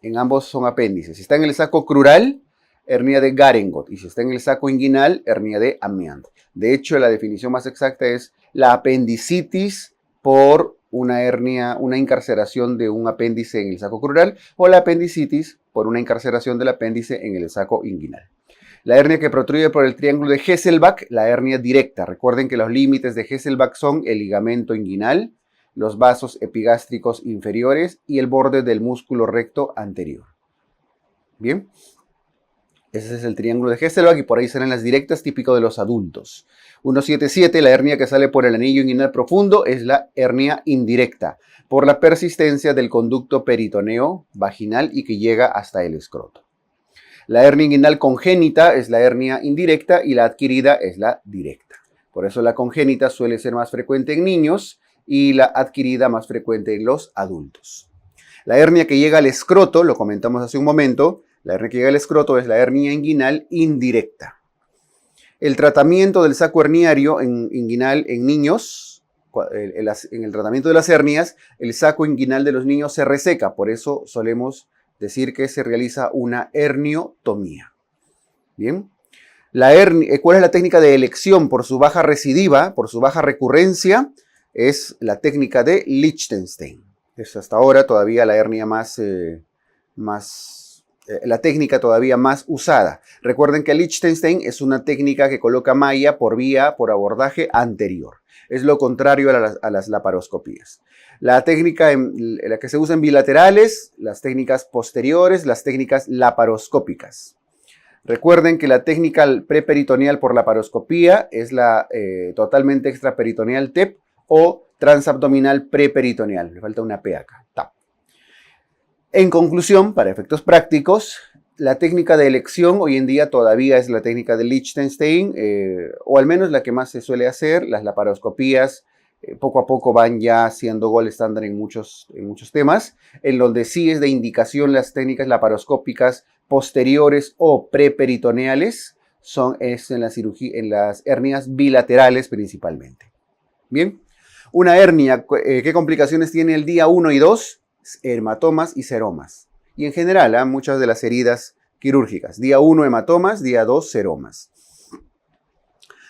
en ambos son apéndices. Si está en el saco crural, hernia de Garengot. Y si está en el saco inguinal, hernia de Amiant. De hecho, la definición más exacta es la apendicitis por una hernia, una incarceración de un apéndice en el saco crural, o la apendicitis por una incarceración del apéndice en el saco inguinal. La hernia que protruye por el triángulo de Hesselbach, la hernia directa. Recuerden que los límites de Hesselbach son el ligamento inguinal, los vasos epigástricos inferiores y el borde del músculo recto anterior. Bien. Ese es el triángulo de Hesselbach y por ahí salen las directas, típico de los adultos. 177, la hernia que sale por el anillo inguinal profundo es la hernia indirecta, por la persistencia del conducto peritoneo vaginal y que llega hasta el escroto. La hernia inguinal congénita es la hernia indirecta y la adquirida es la directa. Por eso la congénita suele ser más frecuente en niños y la adquirida más frecuente en los adultos. La hernia que llega al escroto, lo comentamos hace un momento, la hernia que llega al escroto es la hernia inguinal indirecta. El tratamiento del saco herniario inguinal en niños, en el tratamiento de las hernias, el saco inguinal de los niños se reseca. Por eso solemos decir que se realiza una herniotomía. Bien. ¿Cuál es la técnica de elección por su baja recidiva, por su baja recurrencia? Es la técnica de Lichtenstein. Es hasta ahora todavía la hernia la técnica todavía más usada. Recuerden que Lichtenstein es una técnica que coloca malla por abordaje anterior. Es lo contrario a las laparoscopías. La técnica en la que se usan bilaterales, las técnicas posteriores, las técnicas laparoscópicas. Recuerden que la técnica preperitoneal por laparoscopía es la totalmente extraperitoneal TEP o transabdominal preperitoneal. Me falta una P acá. TAP. En conclusión, para efectos prácticos, la técnica de elección hoy en día todavía es la técnica de Lichtenstein, o al menos la que más se suele hacer. Las laparoscopías poco a poco van ya siendo gold estándar en muchos temas, en donde sí es de indicación las técnicas laparoscópicas posteriores o preperitoneales, es en las hernias bilaterales principalmente. Bien, una hernia, ¿qué complicaciones tiene el día 1 y 2? Hematomas y seromas. Y en general, muchas de las heridas quirúrgicas. Día 1, hematomas, día 2, seromas.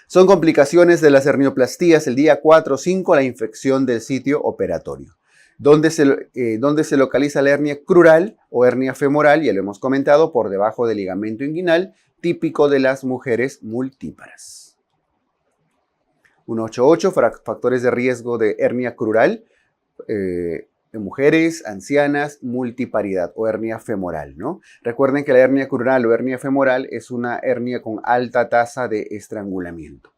Son complicaciones de las hernioplastías. El día 4 o 5, la infección del sitio operatorio. ¿Dónde se localiza la hernia crural o hernia femoral? Ya lo hemos comentado, por debajo del ligamento inguinal, típico de las mujeres multíparas. 188, factores de riesgo de hernia crural en mujeres, ancianas, multiparidad o hernia femoral, ¿no? Recuerden que la hernia crural o hernia femoral es una hernia con alta tasa de estrangulamiento.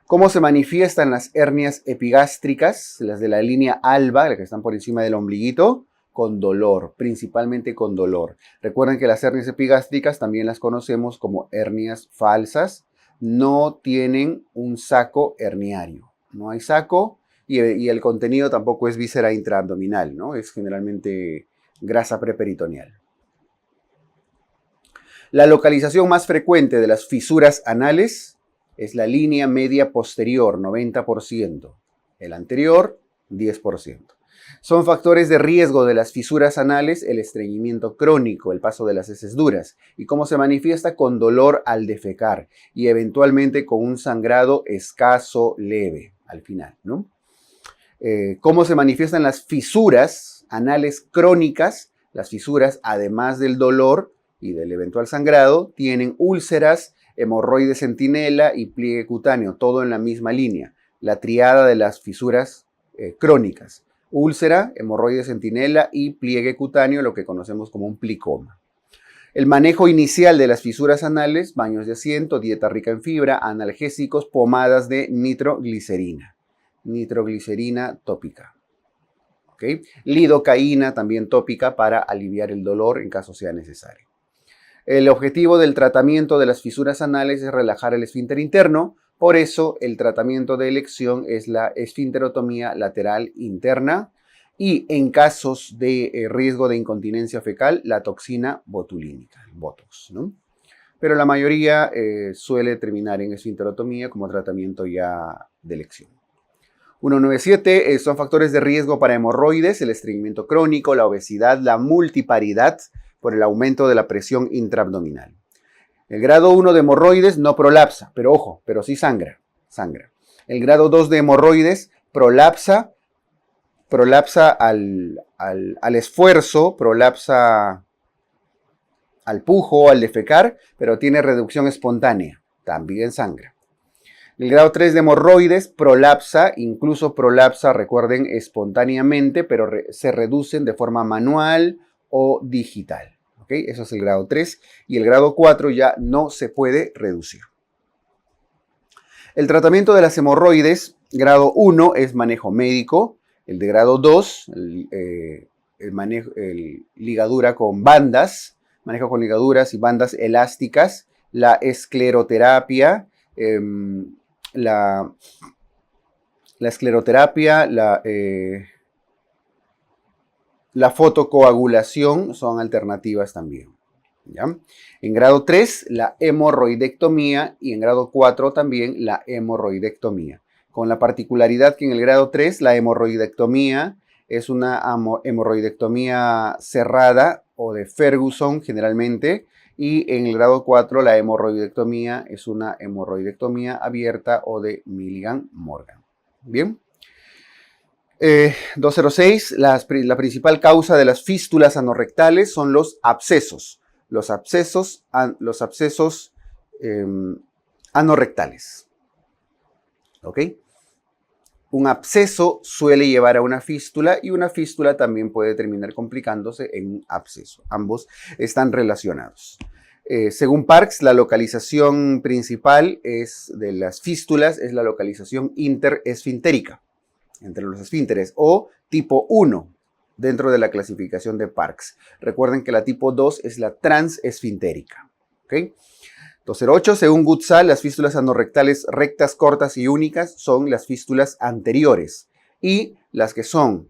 ¿Cómo se manifiestan las hernias epigástricas, las de la línea alba, las que están por encima del ombliguito? Con dolor, principalmente con dolor. Recuerden que las hernias epigástricas también las conocemos como hernias falsas. No tienen un saco herniario. No hay saco y el contenido tampoco es víscera intraabdominal, ¿no? Es generalmente grasa preperitoneal. La localización más frecuente de las fisuras anales es la línea media posterior, 90%. El anterior, 10%. Son factores de riesgo de las fisuras anales el estreñimiento crónico, el paso de las heces duras, y cómo se manifiesta con dolor al defecar y eventualmente con un sangrado escaso leve al final, ¿no? ¿Cómo se manifiestan las fisuras anales crónicas? Las fisuras, además del dolor y del eventual sangrado, tienen úlceras, hemorroides centinela y pliegue cutáneo, todo en la misma línea. La triada de las fisuras crónicas. Úlcera, hemorroide centinela y pliegue cutáneo, lo que conocemos como un plicoma. El manejo inicial de las fisuras anales, baños de asiento, dieta rica en fibra, analgésicos, pomadas de nitroglicerina. Nitroglicerina tópica. ¿Okay? Lidocaína también tópica para aliviar el dolor en caso sea necesario. El objetivo del tratamiento de las fisuras anales es relajar el esfínter interno. Por eso, el tratamiento de elección es la esfinterotomía lateral interna y en casos de riesgo de incontinencia fecal, la toxina botulínica, el Botox, ¿no? Pero la mayoría suele terminar en esfinterotomía como tratamiento ya de elección. 197 son factores de riesgo para hemorroides, el estreñimiento crónico, la obesidad, la multiparidad por el aumento de la presión intraabdominal. El grado 1 de hemorroides no prolapsa, pero ojo, pero sí sangra. El grado 2 de hemorroides prolapsa al esfuerzo, prolapsa al pujo, al defecar, pero tiene reducción espontánea, también sangra. El grado 3 de hemorroides prolapsa, incluso prolapsa, recuerden, espontáneamente, pero se reducen de forma manual o digital. ¿Okay? Eso es el grado 3. Y el grado 4 ya no se puede reducir. El tratamiento de las hemorroides, grado 1, es manejo médico. El de grado 2, ligadura con bandas, manejo con ligaduras y bandas elásticas, la escleroterapia, la escleroterapia, la fotocoagulación son alternativas también. ¿Ya? En grado 3, la hemorroidectomía y en grado 4 también la hemorroidectomía. Con la particularidad que en el grado 3 la hemorroidectomía es una hemorroidectomía cerrada o de Ferguson generalmente, y en el grado 4 la hemorroidectomía es una hemorroidectomía abierta o de Milligan-Morgan. Bien. 206, la principal causa de las fístulas anorrectales son los abscesos. Los abscesos anorrectales. ¿Ok? Un absceso suele llevar a una fístula y una fístula también puede terminar complicándose en un absceso. Ambos están relacionados. Según Parks, la localización principal de las fístulas es la localización interesfintérica, entre los esfínteres, o tipo 1 dentro de la clasificación de Parks. Recuerden que la tipo 2 es la transesfintérica. ¿Okay? 208, según Gutzal, las fístulas anorrectales rectas, cortas y únicas son las fístulas anteriores, y las que son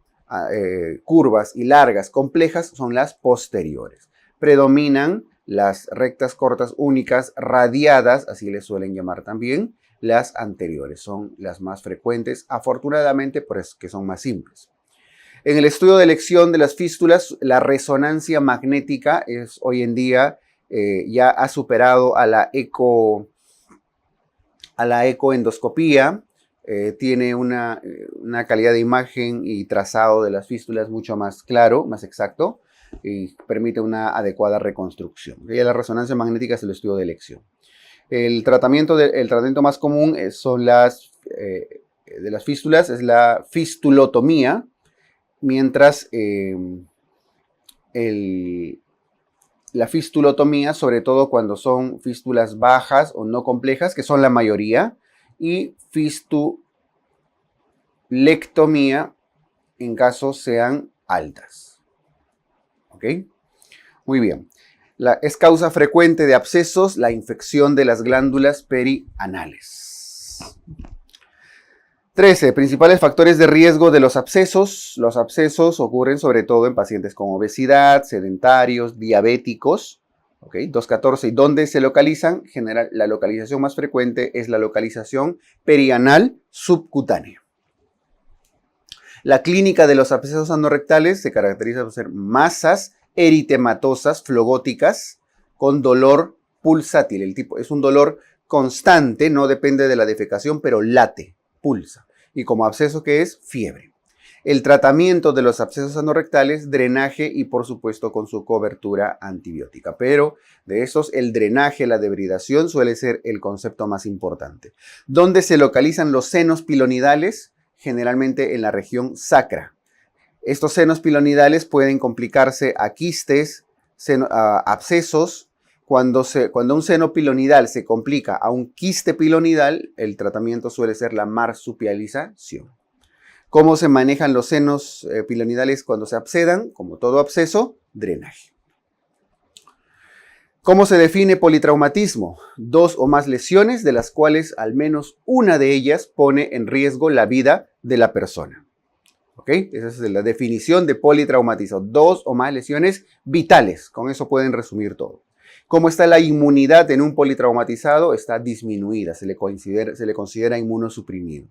curvas y largas, complejas, son las posteriores. Predominan las rectas, cortas, únicas, radiadas, así les suelen llamar también. Las anteriores son las más frecuentes, afortunadamente, porque son más simples. En el estudio de elección de las fístulas, la resonancia magnética es hoy en día ya ha superado a la ecoendoscopía. Tiene una calidad de imagen y trazado de las fístulas mucho más claro, más exacto, y permite una adecuada reconstrucción. Y la resonancia magnética es el estudio de elección. El tratamiento más común son de las fístulas, es la fistulotomía, mientras la fistulotomía, sobre todo cuando son fístulas bajas o no complejas, que son la mayoría, y fistulectomía en caso sean altas. ¿Ok? Muy bien. Es causa frecuente de abscesos la infección de las glándulas perianales. 13. Principales factores de riesgo de los abscesos. Los abscesos ocurren sobre todo en pacientes con obesidad, sedentarios, diabéticos. ¿Okay? 2.14. ¿Y dónde se localizan? La localización más frecuente es la localización perianal subcutánea. La clínica de los abscesos anorrectales se caracteriza por ser masas eritematosas flogóticas con dolor pulsátil. El tipo es un dolor constante, no depende de la defecación, pero late, pulsa. Y como absceso, ¿qué es? Fiebre. El tratamiento de los abscesos anorrectales, drenaje y por supuesto con su cobertura antibiótica. Pero de esos, el drenaje, la debridación suele ser el concepto más importante. ¿Dónde se localizan los senos pilonidales? Generalmente en la región sacra. Estos senos pilonidales pueden complicarse a quistes, a abscesos. Cuando un seno pilonidal se complica a un quiste pilonidal, el tratamiento suele ser la marsupialización. ¿Cómo se manejan los senos pilonidales cuando se abscedan? Como todo absceso, drenaje. ¿Cómo se define politraumatismo? 2 o más lesiones, de las cuales al menos una de ellas pone en riesgo la vida de la persona. ¿Ok? Esa es la definición de politraumatismo. 2 o más lesiones vitales. Con eso pueden resumir todo. ¿Cómo está la inmunidad en un politraumatizado? Está disminuida, se le considera inmunosuprimido.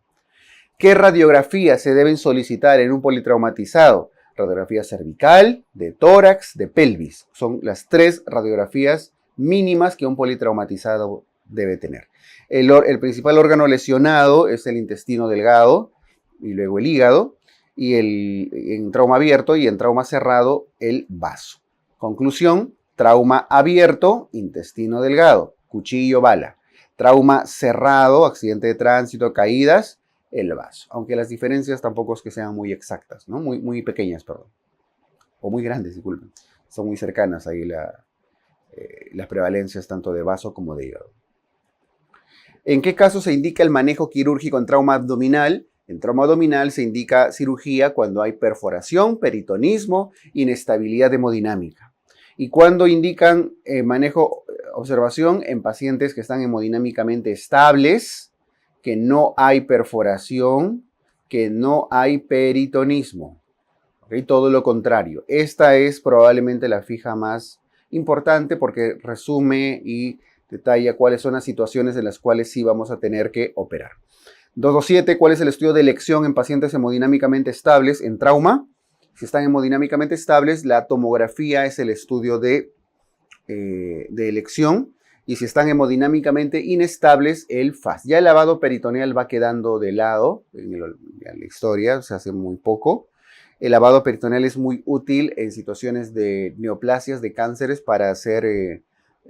¿Qué radiografías se deben solicitar en un politraumatizado? Radiografía cervical, de tórax, de pelvis. Son las 3 radiografías mínimas que un politraumatizado debe tener. El principal órgano lesionado es el intestino delgado y luego el hígado. Y en trauma abierto y en trauma cerrado, el vaso. Conclusión, trauma abierto, intestino delgado, cuchillo, bala. Trauma cerrado, accidente de tránsito, caídas, el vaso. Aunque las diferencias tampoco es que sean muy exactas, ¿no? Muy pequeñas, perdón. O muy grandes, disculpen. Son muy cercanas ahí las prevalencias tanto de vaso como de hígado. ¿En qué caso se indica el manejo quirúrgico en trauma abdominal? En trauma abdominal se indica cirugía cuando hay perforación, peritonismo, inestabilidad hemodinámica. ¿Y cuando indican observación? En pacientes que están hemodinámicamente estables, que no hay perforación, que no hay peritonismo. ¿Okay? Todo lo contrario. Esta es probablemente la fija más importante porque resume y detalla cuáles son las situaciones en las cuales sí vamos a tener que operar. 227, ¿cuál es el estudio de elección en pacientes hemodinámicamente estables en trauma? Si están hemodinámicamente estables, la tomografía es el estudio de elección. Y si están hemodinámicamente inestables, el FAS. Ya el lavado peritoneal va quedando de lado en la historia, se hace muy poco. El lavado peritoneal es muy útil en situaciones de neoplasias, de cánceres, para hacer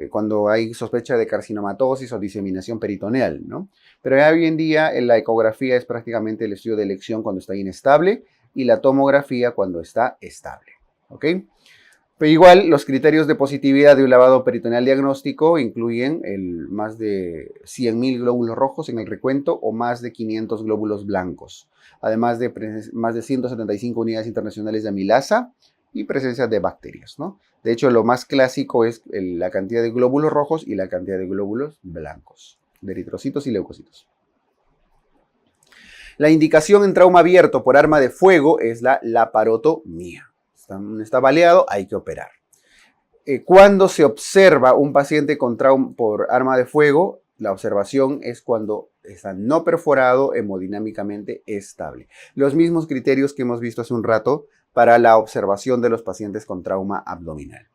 cuando hay sospecha de carcinomatosis o diseminación peritoneal, ¿no? Pero ya hoy en día la ecografía es prácticamente el estudio de elección cuando está inestable y la tomografía cuando está estable, ¿ok? Pero igual, los criterios de positividad de un lavado peritoneal diagnóstico incluyen más de 100.000 glóbulos rojos en el recuento o más de 500 glóbulos blancos, además de más de 175 unidades internacionales de amilasa y presencia de bacterias, ¿no? De hecho, lo más clásico es la cantidad de glóbulos rojos y la cantidad de glóbulos blancos, de eritrocitos y leucocitos. La indicación en trauma abierto por arma de fuego es la laparotomía. Está baleado, hay que operar. Cuando se observa un paciente con trauma por arma de fuego, la observación es cuando está no perforado, hemodinámicamente estable. Los mismos criterios que hemos visto hace un rato para la observación de los pacientes con trauma abdominal.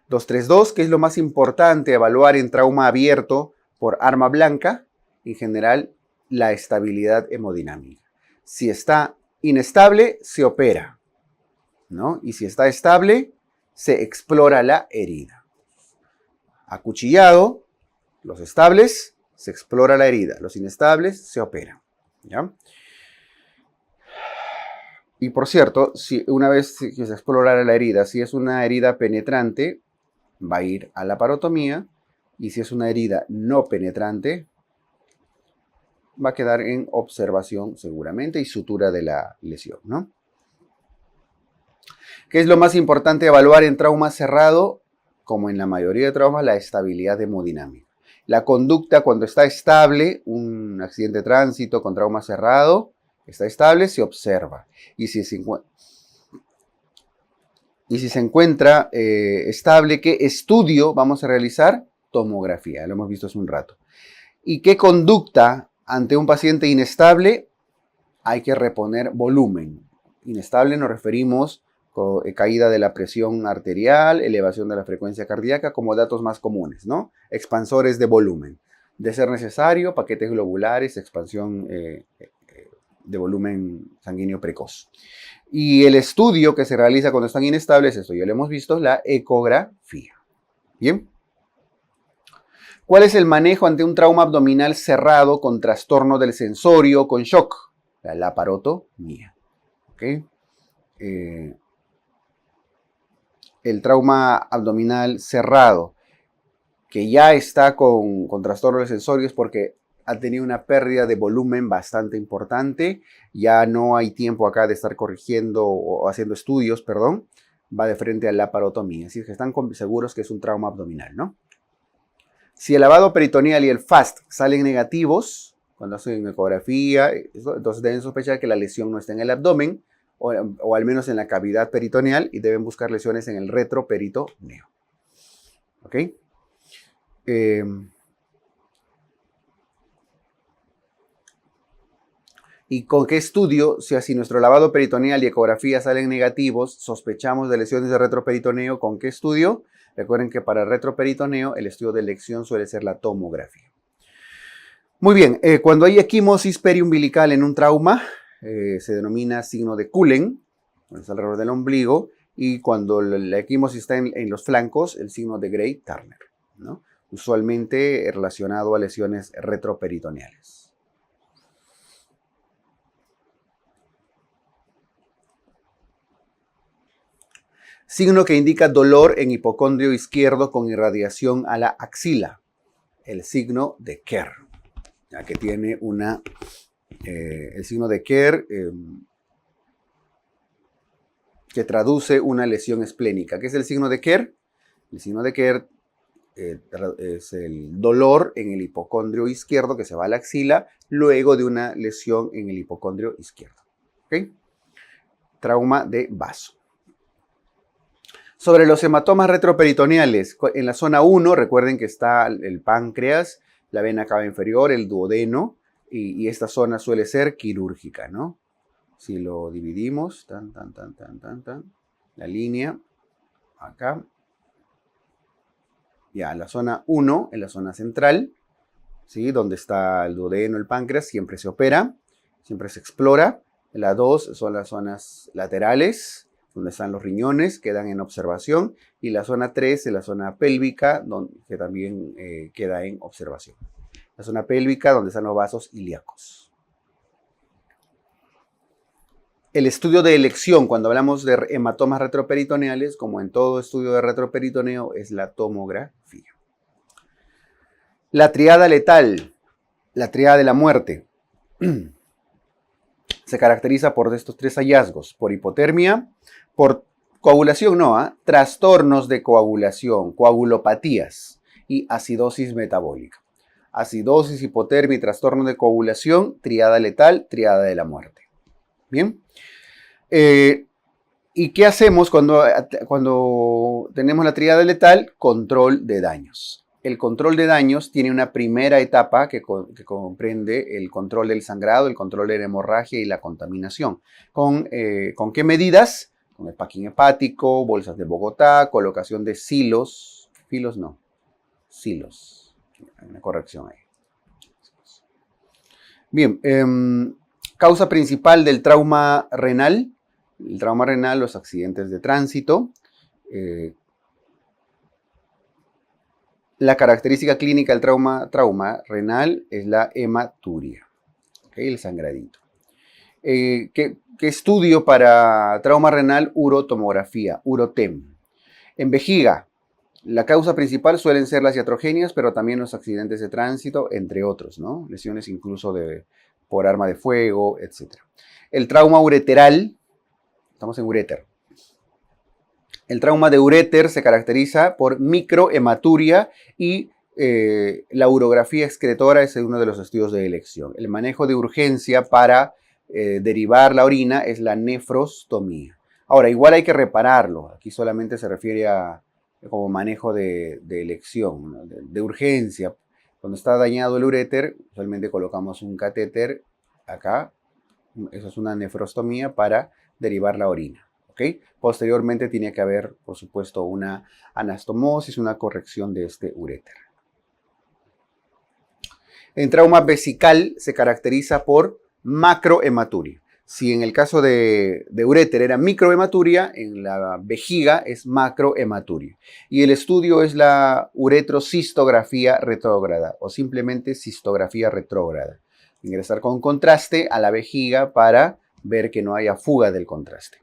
232, ¿qué es lo más importante evaluar en trauma abierto por arma blanca? En general, la estabilidad hemodinámica. Si está inestable, se opera, ¿no? Y si está estable, se explora la herida. Acuchillado, Los estables, se explora la herida. Los inestables, se opera. ¿Ya? Y por cierto, si una vez que se explorara la herida, si es una herida penetrante, va a ir a la laparotomía. Y si es una herida no penetrante, va a quedar en observación seguramente y sutura de la lesión, ¿no? ¿Qué es lo más importante evaluar en trauma cerrado? Como en la mayoría de traumas, la estabilidad hemodinámica. La conducta, cuando está estable, un accidente de tránsito con trauma cerrado, está estable, se observa. Y si se encuentra estable, ¿qué estudio vamos a realizar? Tomografía, lo hemos visto hace un rato. ¿Y qué conducta ante un paciente inestable? Hay que reponer volumen. Inestable nos referimos con caída de la presión arterial, elevación de la frecuencia cardíaca como datos más comunes, ¿no? Expansores de volumen. De ser necesario, paquetes globulares, expansión de volumen sanguíneo precoz. Y el estudio que se realiza cuando están inestables, esto ya lo hemos visto, la ecografía. Bien. ¿Cuál es el manejo ante un trauma abdominal cerrado con trastorno del sensorio, con shock? La laparotomía. ¿Okay? El trauma abdominal cerrado, que ya está con trastorno del sensorio, es porque ha tenido una pérdida de volumen bastante importante. Ya no hay tiempo acá de estar corrigiendo o haciendo estudios, perdón. Va de frente a la laparotomía. Así que están seguros que es un trauma abdominal, ¿no? Si el lavado peritoneal y el FAST salen negativos, cuando hacen ecografía, entonces deben sospechar que la lesión no está en el abdomen, o al menos en la cavidad peritoneal, y deben buscar lesiones en el retroperitoneo. ¿Ok? ¿Y con qué estudio? Si nuestro lavado peritoneal y ecografía salen negativos, sospechamos de lesiones de retroperitoneo, ¿con qué estudio? Recuerden que para el retroperitoneo el estudio de elección suele ser la tomografía. Muy bien, cuando hay equimosis periumbilical en un trauma, se denomina signo de Cullen, es alrededor del ombligo, y cuando la equimosis está en los flancos, el signo de Gray-Turner, ¿no? Usualmente relacionado a lesiones retroperitoneales. Signo que indica dolor en hipocondrio izquierdo con irradiación a la axila, el signo de Kerr, ya que tiene el signo de Kerr que traduce una lesión esplénica. ¿Qué es el signo de Kerr? El signo de Kerr es el dolor en el hipocondrio izquierdo que se va a la axila luego de una lesión en el hipocondrio izquierdo. ¿Okay? Trauma de vaso. Sobre los hematomas retroperitoneales, en la zona 1, recuerden que está el páncreas, la vena cava inferior, el duodeno, y esta zona suele ser quirúrgica, ¿no? Si lo dividimos, la línea, acá, ya, la zona 1, en la zona central, ¿sí? Donde está el duodeno, el páncreas, siempre se opera, siempre se explora. La 2 son las zonas laterales, donde están los riñones, quedan en observación, y la zona 3 es la zona pélvica, que también queda en observación. La zona pélvica, donde están los vasos ilíacos. El estudio de elección, cuando hablamos de hematomas retroperitoneales, como en todo estudio de retroperitoneo, es la tomografía. La triada letal, la triada de la muerte, se caracteriza por estos 3 hallazgos: por hipotermia, por coagulación, trastornos de coagulación, coagulopatías y acidosis metabólica. Acidosis, hipotermia y trastorno de coagulación, triada letal, triada de la muerte. Bien. ¿Y qué hacemos cuando tenemos la triada letal? Control de daños. El control de daños tiene una primera etapa que comprende el control del sangrado, el control de la hemorragia y la contaminación. ¿Con qué medidas? Con el packing hepático, bolsas de Bogotá, colocación de silos. Filos no, silos. Hay una corrección ahí. Bien, causa principal del trauma renal. El trauma renal, los accidentes de tránsito. La característica clínica del trauma renal es la hematuria, ¿okay? El sangradito. ¿Qué estudio para trauma renal? Urotomografía, UroTEM. En vejiga, la causa principal suelen ser las iatrogenias, pero también los accidentes de tránsito, entre otros, ¿no? Lesiones incluso por arma de fuego, etc. El trauma ureteral, estamos en uréter. El trauma de uréter se caracteriza por microhematuria y la urografía excretora es uno de los estudios de elección. El manejo de urgencia para derivar la orina es la nefrostomía. Ahora, igual hay que repararlo. Aquí solamente se refiere a como manejo de elección, ¿no? de urgencia. Cuando está dañado el uréter, usualmente colocamos un catéter acá. Eso es una nefrostomía para derivar la orina. ¿Okay? Posteriormente tiene que haber, por supuesto, una anastomosis, una corrección de este uréter. En trauma vesical se caracteriza por macrohematuria. Si en el caso de uréter era microhematuria, en la vejiga es macrohematuria. Y el estudio es la uretrocistografía retrógrada o simplemente cistografía retrógrada. Ingresar con contraste a la vejiga para ver que no haya fuga del contraste.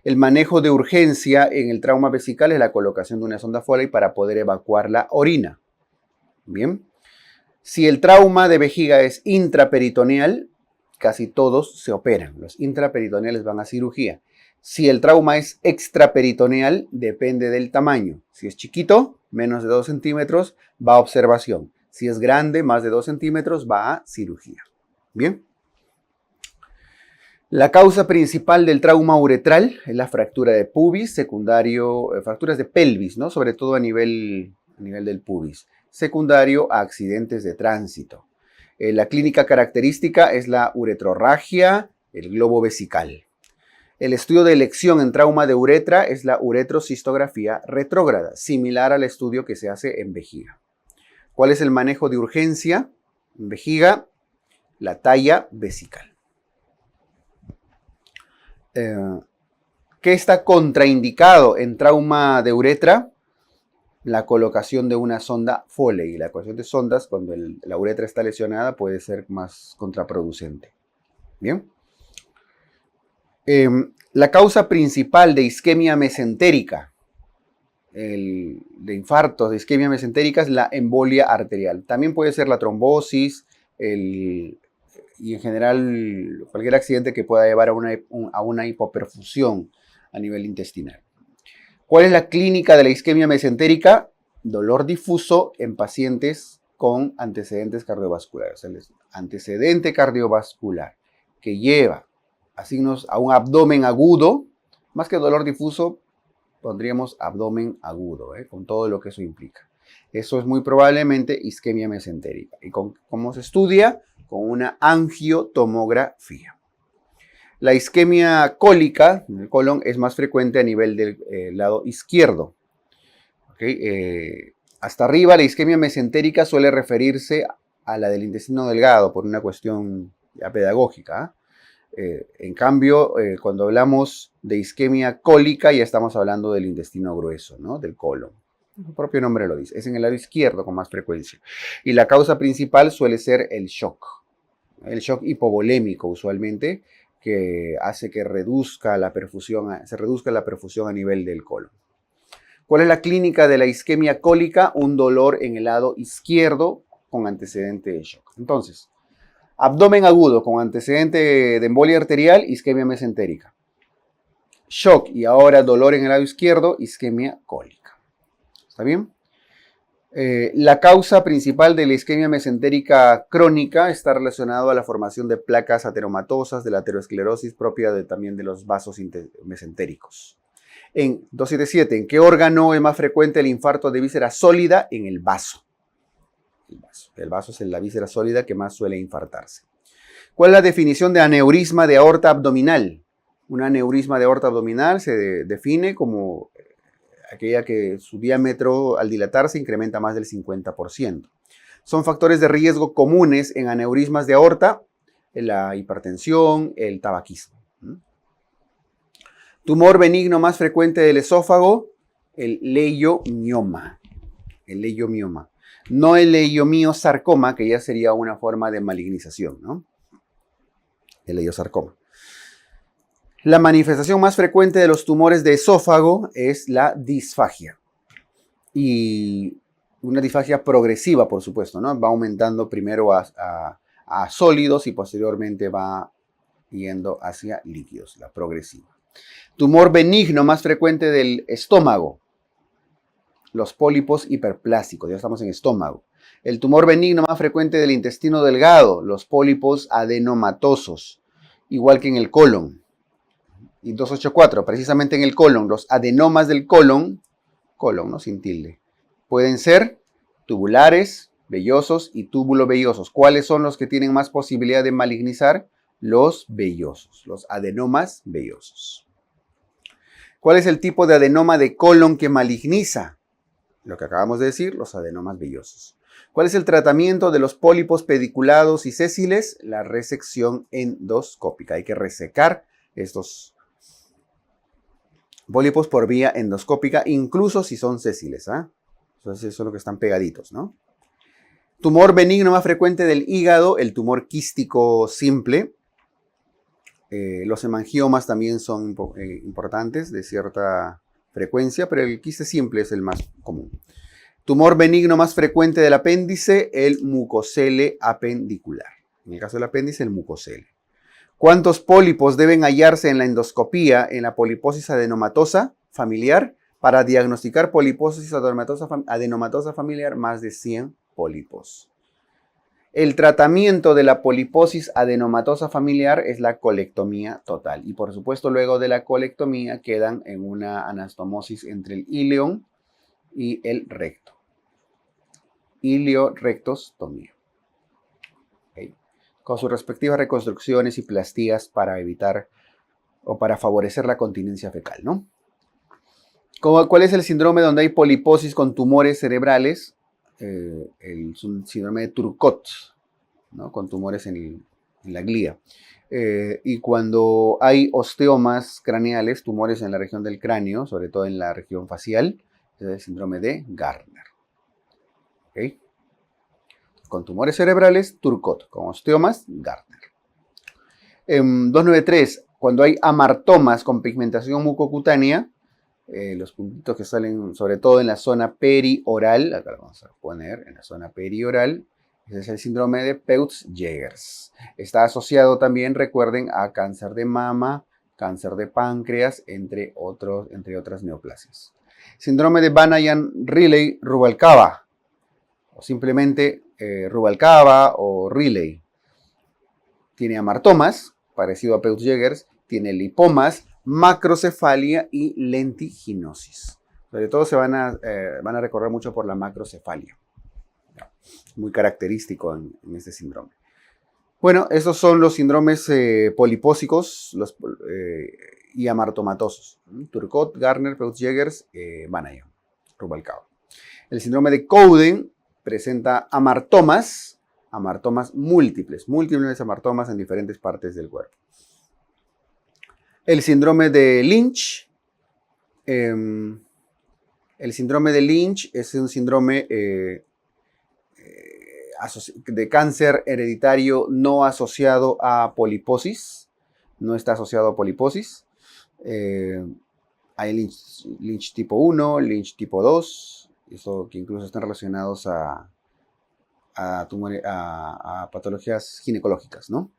El manejo de urgencia en el trauma vesical es la colocación de una sonda Foley para poder evacuar la orina. Bien. Si el trauma de vejiga es intraperitoneal, casi todos se operan. Los intraperitoneales van a cirugía. Si el trauma es extraperitoneal, depende del tamaño. Si es chiquito, menos de 2 centímetros, va a observación. Si es grande, más de 2 centímetros, va a cirugía. Bien. La causa principal del trauma uretral es la fractura de pubis, secundario, fracturas de pelvis, ¿no? Sobre todo a nivel del pubis. Secundario a accidentes de tránsito. La clínica característica es la uretrorragia, el globo vesical. El estudio de elección en trauma de uretra es la uretrocistografía retrógrada, similar al estudio que se hace en vejiga. ¿Cuál es el manejo de urgencia? En vejiga, la talla vesical. ¿Qué está contraindicado en trauma de uretra? La colocación de una sonda Foley. La colocación de sondas cuando la uretra está lesionada puede ser más contraproducente. Bien. La causa principal de isquemia mesentérica, de infartos, de isquemia mesentérica, es la embolia arterial. También puede ser la trombosis, y en general cualquier accidente que pueda llevar a una hipoperfusión a nivel intestinal. ¿Cuál es la clínica de la isquemia mesentérica? Dolor difuso en pacientes con antecedentes cardiovasculares. El antecedente cardiovascular que lleva a signos a un abdomen agudo, más que dolor difuso, pondríamos abdomen agudo, con todo lo que eso implica. Eso es muy probablemente isquemia mesentérica. ¿Y cómo se estudia? Con una angiotomografía. La isquemia cólica en el colon es más frecuente a nivel del lado izquierdo. ¿Okay? Hasta arriba, la isquemia mesentérica suele referirse a la del intestino delgado por una cuestión ya pedagógica. En cambio, cuando hablamos de isquemia cólica, ya estamos hablando del intestino grueso, ¿no? Del colon. El propio nombre lo dice. Es en el lado izquierdo con más frecuencia. Y la causa principal suele ser el shock. El shock hipovolémico usualmente, que hace que se reduzca la perfusión a nivel del colon. ¿Cuál es la clínica de la isquemia cólica? Un dolor en el lado izquierdo con antecedente de shock. Entonces, abdomen agudo con antecedente de embolia arterial, isquemia mesentérica. Shock y ahora dolor en el lado izquierdo, isquemia cólica. ¿Está bien? La causa principal de la isquemia mesentérica crónica está relacionada a la formación de placas ateromatosas, de la aterosclerosis propia también de los vasos mesentéricos. En 277, ¿en qué órgano es más frecuente el infarto de víscera sólida? En el vaso. El vaso es la víscera sólida que más suele infartarse. ¿Cuál es la definición de aneurisma de aorta abdominal? Un aneurisma de aorta abdominal se define como aquella que su diámetro al dilatarse incrementa más del 50%. Son factores de riesgo comunes en aneurismas de aorta, la hipertensión, el tabaquismo. Tumor benigno más frecuente del esófago, el leiomioma. El leiomioma. No el leiomiosarcoma, que ya sería una forma de malignización, ¿no? El leiosarcoma. La manifestación más frecuente de los tumores de esófago es la disfagia. Y una disfagia progresiva, por supuesto, ¿no? Va aumentando primero a sólidos y posteriormente va yendo hacia líquidos, la progresiva. Tumor benigno más frecuente del estómago, los pólipos hiperplásticos, ya estamos en estómago. El tumor benigno más frecuente del intestino delgado, los pólipos adenomatosos, igual que en el colon. Y 284, precisamente en el colon, los adenomas del colon, ¿no? Sin tilde, pueden ser tubulares, vellosos y túbulo-vellosos. ¿Cuáles son los que tienen más posibilidad de malignizar? Los vellosos, los adenomas vellosos. ¿Cuál es el tipo de adenoma de colon que maligniza? Lo que acabamos de decir, los adenomas vellosos. ¿Cuál es el tratamiento de los pólipos pediculados y sésiles? La resección endoscópica. Hay que resecar estos pólipos por vía endoscópica, incluso si son sésiles, ¿ah? Entonces, eso es lo que están pegaditos, ¿no? Tumor benigno más frecuente del hígado, el tumor quístico simple. Los hemangiomas también son importantes, de cierta frecuencia, pero el quiste simple es el más común. Tumor benigno más frecuente del apéndice, el mucocele apendicular. En el caso del apéndice, el mucocele. ¿Cuántos pólipos deben hallarse en la endoscopía en la poliposis adenomatosa familiar? Para diagnosticar poliposis adenomatosa familiar, más de 100 pólipos. El tratamiento de la poliposis adenomatosa familiar es la colectomía total. Y por supuesto, luego de la colectomía quedan en una anastomosis entre el íleon y el recto. Iliorectostomía. Okay. Con sus respectivas reconstrucciones y plastías para evitar o para favorecer la continencia fecal, ¿no? ¿Cuál es el síndrome donde hay poliposis con tumores cerebrales? El síndrome de Turcot, ¿no? Con tumores en la glía. Y cuando hay osteomas craneales, tumores en la región del cráneo, sobre todo en la región facial, es el síndrome de Gardner. ¿Okay? Con tumores cerebrales, Turcot. Con osteomas, Gardner. 293. Cuando hay amartomas con pigmentación mucocutánea, los puntitos que salen sobre todo en la zona perioral, acá lo vamos a poner en la zona perioral, ese es el síndrome de Peutz-Jeghers. Está asociado también, recuerden, a cáncer de mama, cáncer de páncreas, entre otras neoplasias. Síndrome de Banayan-Riley-Rubalcaba, o simplemente Rubalcaba o Riley. Tiene amartomas, parecido a Peutz-Jeghers, tiene lipomas, macrocefalia y lentiginosis. Sobre todo se van a recorrer mucho por la macrocefalia. Muy característico en este síndrome. Bueno, esos son los síndromes polipósicos y amartomatosos. Turcot, Gardner, Peutz-Jeghers, Banayan, Rubalcaba. El síndrome de Cowden presenta amartomas múltiples amartomas en diferentes partes del cuerpo. El síndrome de Lynch. El síndrome de Lynch es un síndrome de cáncer hereditario no asociado a poliposis. No está asociado a poliposis. Hay Lynch tipo 1, Lynch tipo 2, eso que incluso están relacionados a patologías ginecológicas, ¿no?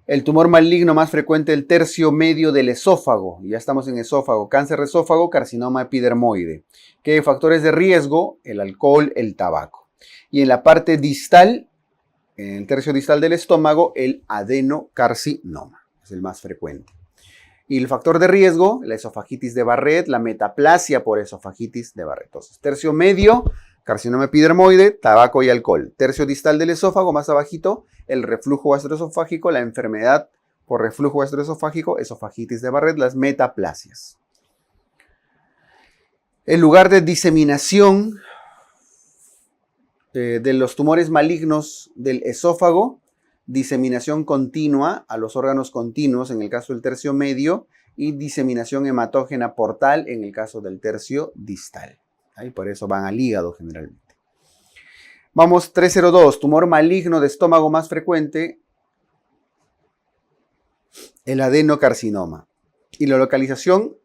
El tumor maligno más frecuente del tercio medio del esófago. Ya estamos en esófago. Cáncer de esófago, carcinoma epidermoide. ¿Qué factores de riesgo? El alcohol, el tabaco. Y en la parte distal, en el tercio distal del estómago, el adenocarcinoma. Es el más frecuente. Y el factor de riesgo, la esofagitis de Barrett, la metaplasia por esofagitis de Barrett. Entonces, tercio medio, carcinoma epidermoide, tabaco y alcohol. Tercio distal del esófago, más abajito, el reflujo gastroesofágico, la enfermedad por reflujo gastroesofágico, esofagitis de Barrett, las metaplasias. El lugar de diseminación de los tumores malignos del esófago, diseminación continua a los órganos continuos en el caso del tercio medio y diseminación hematógena portal en el caso del tercio distal. Y por eso van al hígado generalmente. Vamos, 302, tumor maligno de estómago más frecuente, el adenocarcinoma. Y la localización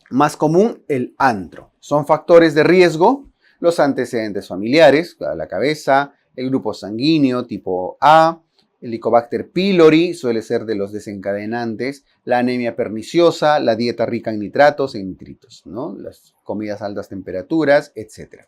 más común, el antro. Son factores de riesgo, los antecedentes familiares, la cabeza, el grupo sanguíneo tipo A, el Helicobacter pylori suele ser de los desencadenantes, la anemia perniciosa, la dieta rica en nitratos e nitritos, ¿no? Las comidas a altas temperaturas, etc.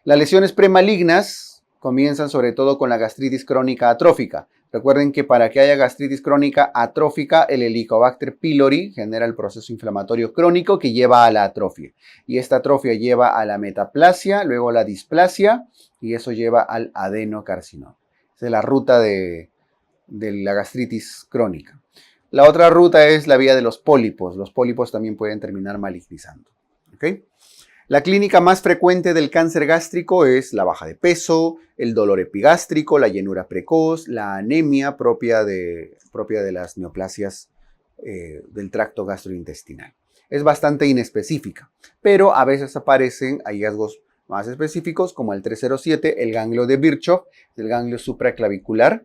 Las lesiones premalignas comienzan sobre todo con la gastritis crónica atrófica. Recuerden que para que haya gastritis crónica atrófica, el Helicobacter pylori genera el proceso inflamatorio crónico que lleva a la atrofia. Y esta atrofia lleva a la metaplasia, luego a la displasia, y eso lleva al adenocarcinoma. Esa es la ruta de la gastritis crónica. La otra ruta es la vía de los pólipos. Los pólipos también pueden terminar malignizando. ¿Okay? La clínica más frecuente del cáncer gástrico es la baja de peso, el dolor epigástrico, la llenura precoz, la anemia propia de las neoplasias del tracto gastrointestinal. Es bastante inespecífica, pero a veces aparecen hallazgos más específicos como el 307, el ganglio de Virchow, el ganglio supraclavicular,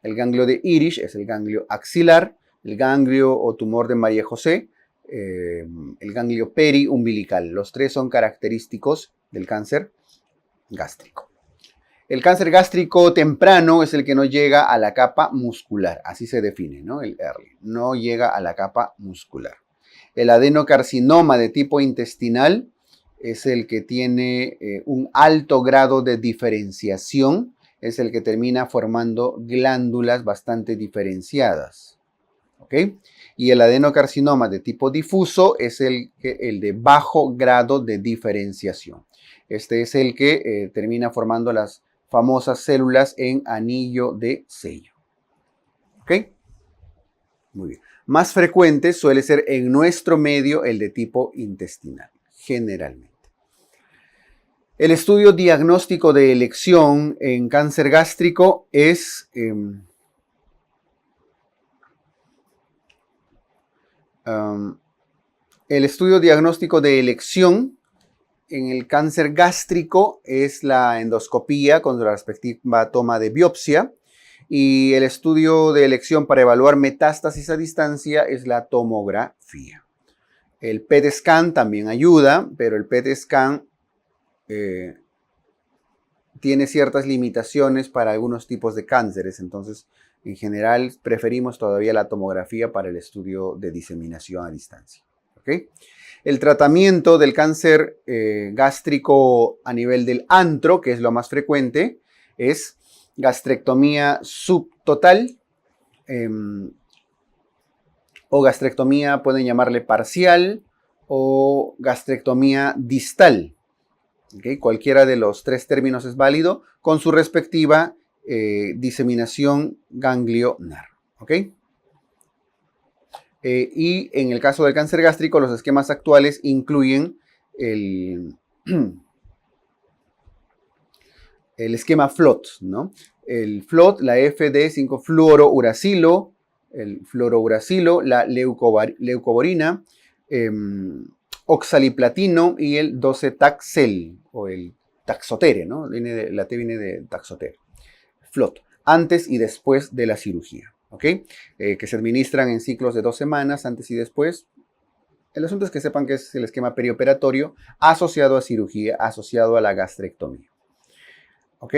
el ganglio de Irish es el ganglio axilar, el ganglio o tumor de María José, el ganglio periumbilical. Los tres son característicos del cáncer gástrico. El cáncer gástrico temprano es el que no llega a la capa muscular, así se define, ¿no? El early, no llega a la capa muscular. El adenocarcinoma de tipo intestinal es el que tiene un alto grado de diferenciación, es el que termina formando glándulas bastante diferenciadas. ¿Ok? Y el adenocarcinoma de tipo difuso es el de bajo grado de diferenciación. Este es el que termina formando las famosas células en anillo de sello. ¿Ok? Muy bien. Más frecuente suele ser en nuestro medio el de tipo intestinal, generalmente. El estudio diagnóstico de elección en cáncer gástrico es el estudio diagnóstico de elección en el cáncer gástrico es la endoscopía con la respectiva toma de biopsia, y el estudio de elección para evaluar metástasis a distancia es la tomografía. El PET scan también ayuda, pero el PET scan tiene ciertas limitaciones para algunos tipos de cánceres, entonces en general preferimos todavía la tomografía para el estudio de diseminación a distancia. ¿Okay? El tratamiento del cáncer gástrico a nivel del antro, que es lo más frecuente, es gastrectomía subtotal o gastrectomía, pueden llamarle parcial, o gastrectomía distal. ¿Okay? Cualquiera de los tres términos es válido con su respectiva diseminación ganglionar. ¿Okay? Y en el caso del cáncer gástrico, los esquemas actuales incluyen el esquema FLOT, ¿no? El FLOT, la FD5-fluorouracilo, el fluorouracilo, la leucoborina, oxaliplatino y el 12-taxel o el taxotere, ¿no? La T viene de taxotere. FLOT, antes y después de la cirugía, ¿ok? Que se administran en ciclos de 2 semanas, antes y después. El asunto es que sepan que es el esquema perioperatorio asociado a cirugía, asociado a la gastrectomía. ¿Ok?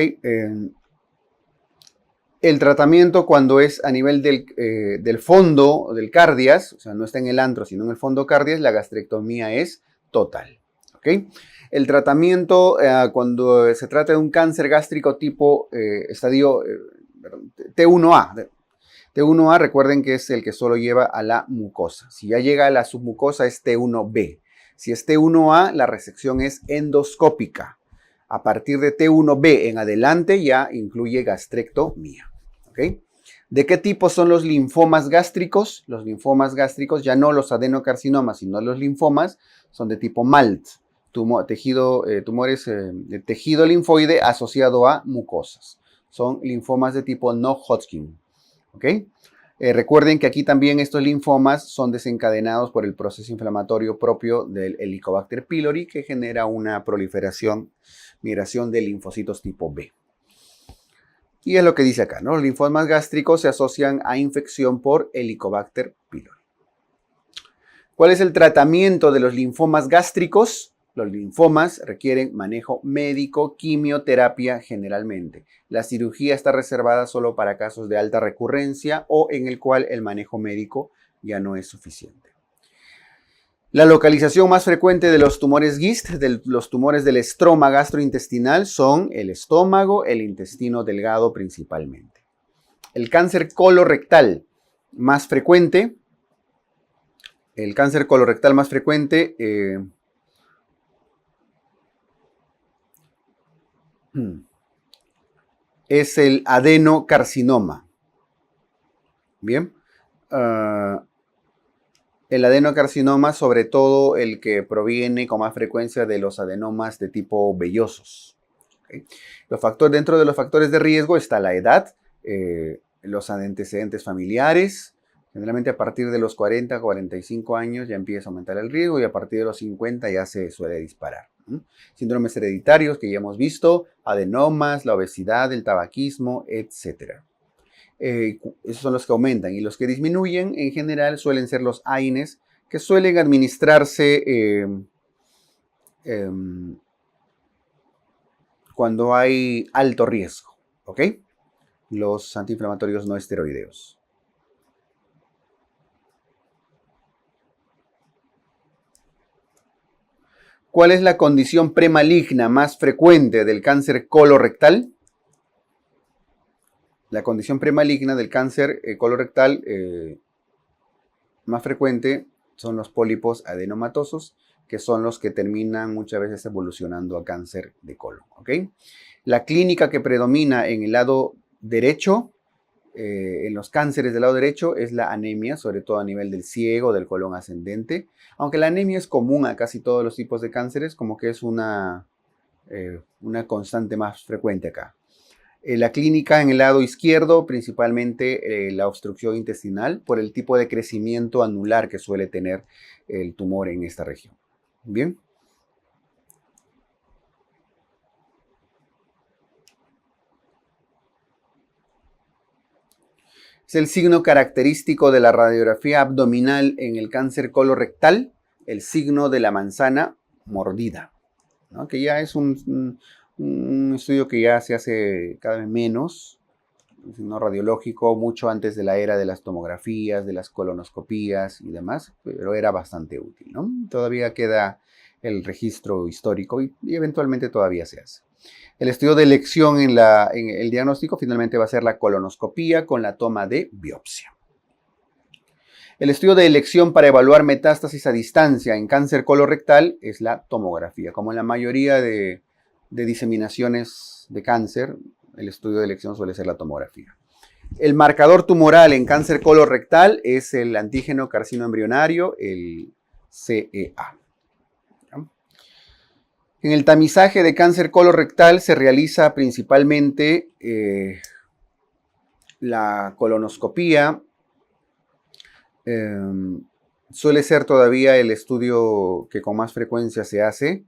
El tratamiento cuando es a nivel del fondo, del cardias, o sea, no está en el antro, sino en el fondo cardias, la gastrectomía es total. ¿Ok? El tratamiento cuando se trata de un cáncer gástrico tipo estadio T1A. T1A, recuerden que es el que solo lleva a la mucosa. Si ya llega a la submucosa es T1B. Si es T1A, la resección es endoscópica. A partir de T1B en adelante ya incluye gastrectomía. ¿Okay? ¿De qué tipo son los linfomas gástricos? Los linfomas gástricos, ya no los adenocarcinomas, sino los linfomas, son de tipo MALT, tumores de tejido linfoide asociado a mucosas. Son linfomas de tipo no Hodgkin. ¿Okay? Recuerden que aquí también estos linfomas son desencadenados por el proceso inflamatorio propio del Helicobacter pylori, que genera una proliferación, migración de linfocitos tipo B. Y es lo que dice acá, ¿no? Los linfomas gástricos se asocian a infección por Helicobacter pylori. ¿Cuál es el tratamiento de los linfomas gástricos? Los linfomas requieren manejo médico, quimioterapia generalmente. La cirugía está reservada solo para casos de alta recurrencia o en el cual el manejo médico ya no es suficiente. La localización más frecuente de los tumores GIST, de los tumores del estroma gastrointestinal, son el estómago, el intestino delgado principalmente. El cáncer colorectal más frecuente, es el adenocarcinoma. Bien. El adenocarcinoma, sobre todo el que proviene con más frecuencia de los adenomas de tipo vellosos. ¿Okay? Dentro de los factores de riesgo está la edad, los antecedentes familiares. Generalmente a partir de los 40, 45 años ya empieza a aumentar el riesgo y a partir de los 50 ya se suele disparar. Síndromes hereditarios que ya hemos visto, adenomas, la obesidad, el tabaquismo, etc. Esos son los que aumentan, y los que disminuyen en general suelen ser los AINES, que suelen administrarse cuando hay alto riesgo, ¿ok? Los antiinflamatorios no esteroideos. ¿Cuál es la condición premaligna más frecuente del cáncer colorectal? La condición premaligna del cáncer colorectal más frecuente son los pólipos adenomatosos, que son los que terminan muchas veces evolucionando a cáncer de colon. ¿Okay? La clínica que predomina en el lado derecho, en los cánceres del lado derecho, es la anemia, sobre todo a nivel del ciego, del colon ascendente. Aunque la anemia es común a casi todos los tipos de cánceres, como que es una constante más frecuente acá. La clínica en el lado izquierdo, principalmente la obstrucción intestinal por el tipo de crecimiento anular que suele tener el tumor en esta región. Bien. Es el signo característico de la radiografía abdominal en el cáncer colorectal, el signo de la manzana mordida, ¿no? Que ya es un estudio que ya se hace cada vez menos, un signo radiológico, mucho antes de la era de las tomografías, de las colonoscopías y demás, pero era bastante útil, ¿no? Todavía queda el registro histórico y eventualmente todavía se hace. El estudio de elección en el diagnóstico finalmente va a ser la colonoscopía con la toma de biopsia. El estudio de elección para evaluar metástasis a distancia en cáncer colorectal es la tomografía. Como en la mayoría de diseminaciones de cáncer, el estudio de elección suele ser la tomografía. El marcador tumoral en cáncer colorectal es el antígeno carcino embrionario, el CEA. En el tamizaje de cáncer colorectal se realiza principalmente la colonoscopía. Suele ser todavía el estudio que con más frecuencia se hace.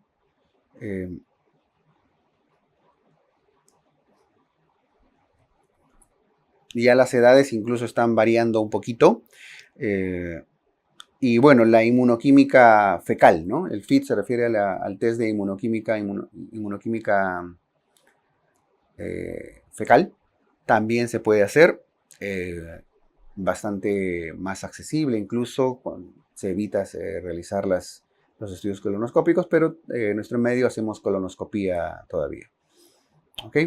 Ya las edades incluso están variando un poquito. Y bueno, la inmunoquímica fecal, ¿no? El FIT se refiere al test de inmunoquímica fecal. También se puede hacer, bastante más accesible, incluso se evita realizar los estudios colonoscópicos, pero en nuestro medio hacemos colonoscopía todavía. ¿Ok?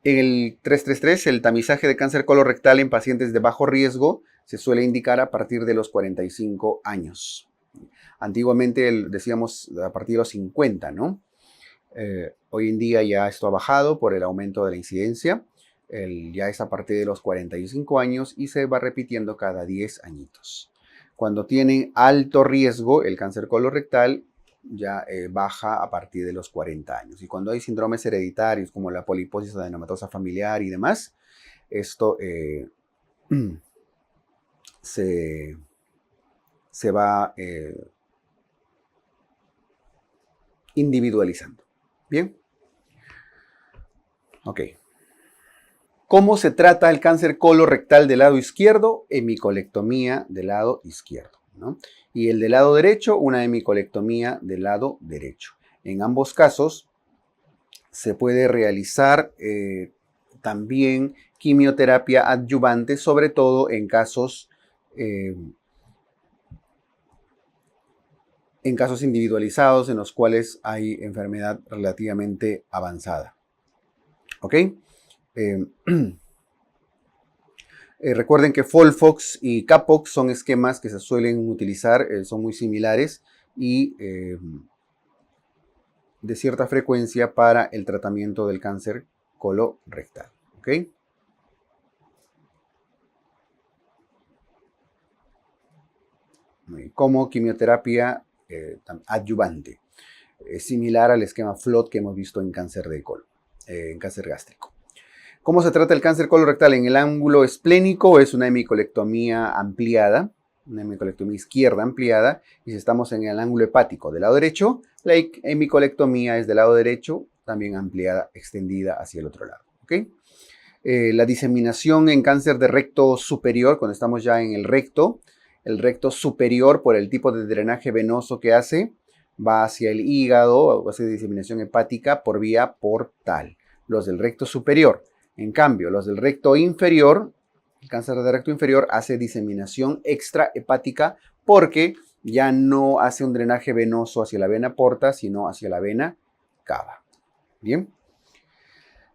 En el 333, el tamizaje de cáncer colorectal en pacientes de bajo riesgo se suele indicar a partir de los 45 años. Antiguamente decíamos a partir de los 50, ¿no? Hoy en día ya esto ha bajado por el aumento de la incidencia. Ya es a partir de los 45 años y se va repitiendo cada 10 añitos. Cuando tienen alto riesgo el cáncer colorectal, ya baja a partir de los 40 años. Y cuando hay síndromes hereditarios como la poliposis adenomatosa familiar y demás, esto se va individualizando. Bien. Ok. ¿Cómo se trata el cáncer colorectal del lado izquierdo? Hemicolectomía del lado izquierdo, ¿no? Y el del lado derecho, una hemicolectomía del lado derecho. En ambos casos se puede realizar también quimioterapia adyuvante, sobre todo en casos individualizados en los cuales hay enfermedad relativamente avanzada. ¿Ok? Recuerden que FOLFOX y CAPOX son esquemas que se suelen utilizar, son muy similares y de cierta frecuencia para el tratamiento del cáncer colorectal. ¿Ok? Como quimioterapia adyuvante, similar al esquema FLOT que hemos visto en cáncer de colon, en cáncer gástrico. ¿Cómo se trata el cáncer colorectal? En el ángulo esplénico es una hemicolectomía ampliada, una hemicolectomía izquierda ampliada, y si estamos en el ángulo hepático del lado derecho, la hemicolectomía es del lado derecho, también ampliada, extendida hacia el otro lado. ¿Okay? La diseminación en cáncer de recto superior, cuando estamos ya en el recto superior, por el tipo de drenaje venoso que hace, va hacia el hígado, hace diseminación hepática por vía portal. Los del recto superior. En cambio, los del recto inferior, el cáncer de recto inferior hace diseminación extrahepática porque ya no hace un drenaje venoso hacia la vena porta, sino hacia la vena cava. Bien.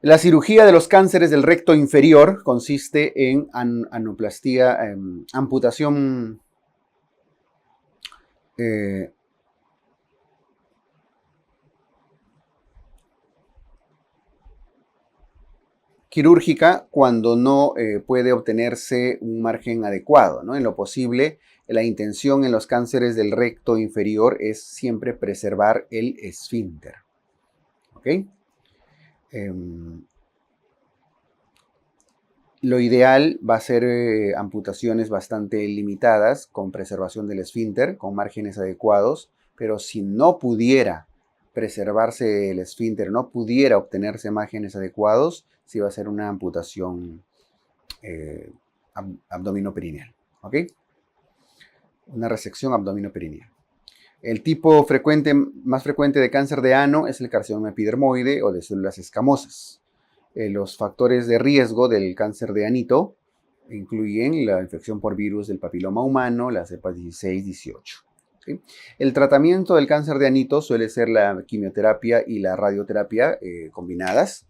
La cirugía de los cánceres del recto inferior consiste en anoplastía, amputación quirúrgica cuando no puede obtenerse un margen adecuado, ¿no? En lo posible, la intención en los cánceres del recto inferior es siempre preservar el esfínter. ¿Ok? Lo ideal va a ser amputaciones bastante limitadas con preservación del esfínter, con márgenes adecuados, pero si no pudiera preservarse el esfínter, no pudiera obtenerse márgenes adecuados, sí va a ser una amputación abdominoperineal, ¿ok? Una resección abdominoperineal. El tipo más frecuente de cáncer de ano es el carcinoma epidermoide o de células escamosas. Los factores de riesgo del cáncer de anito incluyen la infección por virus del papiloma humano, las cepas 16, 18. ¿Sí? El tratamiento del cáncer de anito suele ser la quimioterapia y la radioterapia combinadas.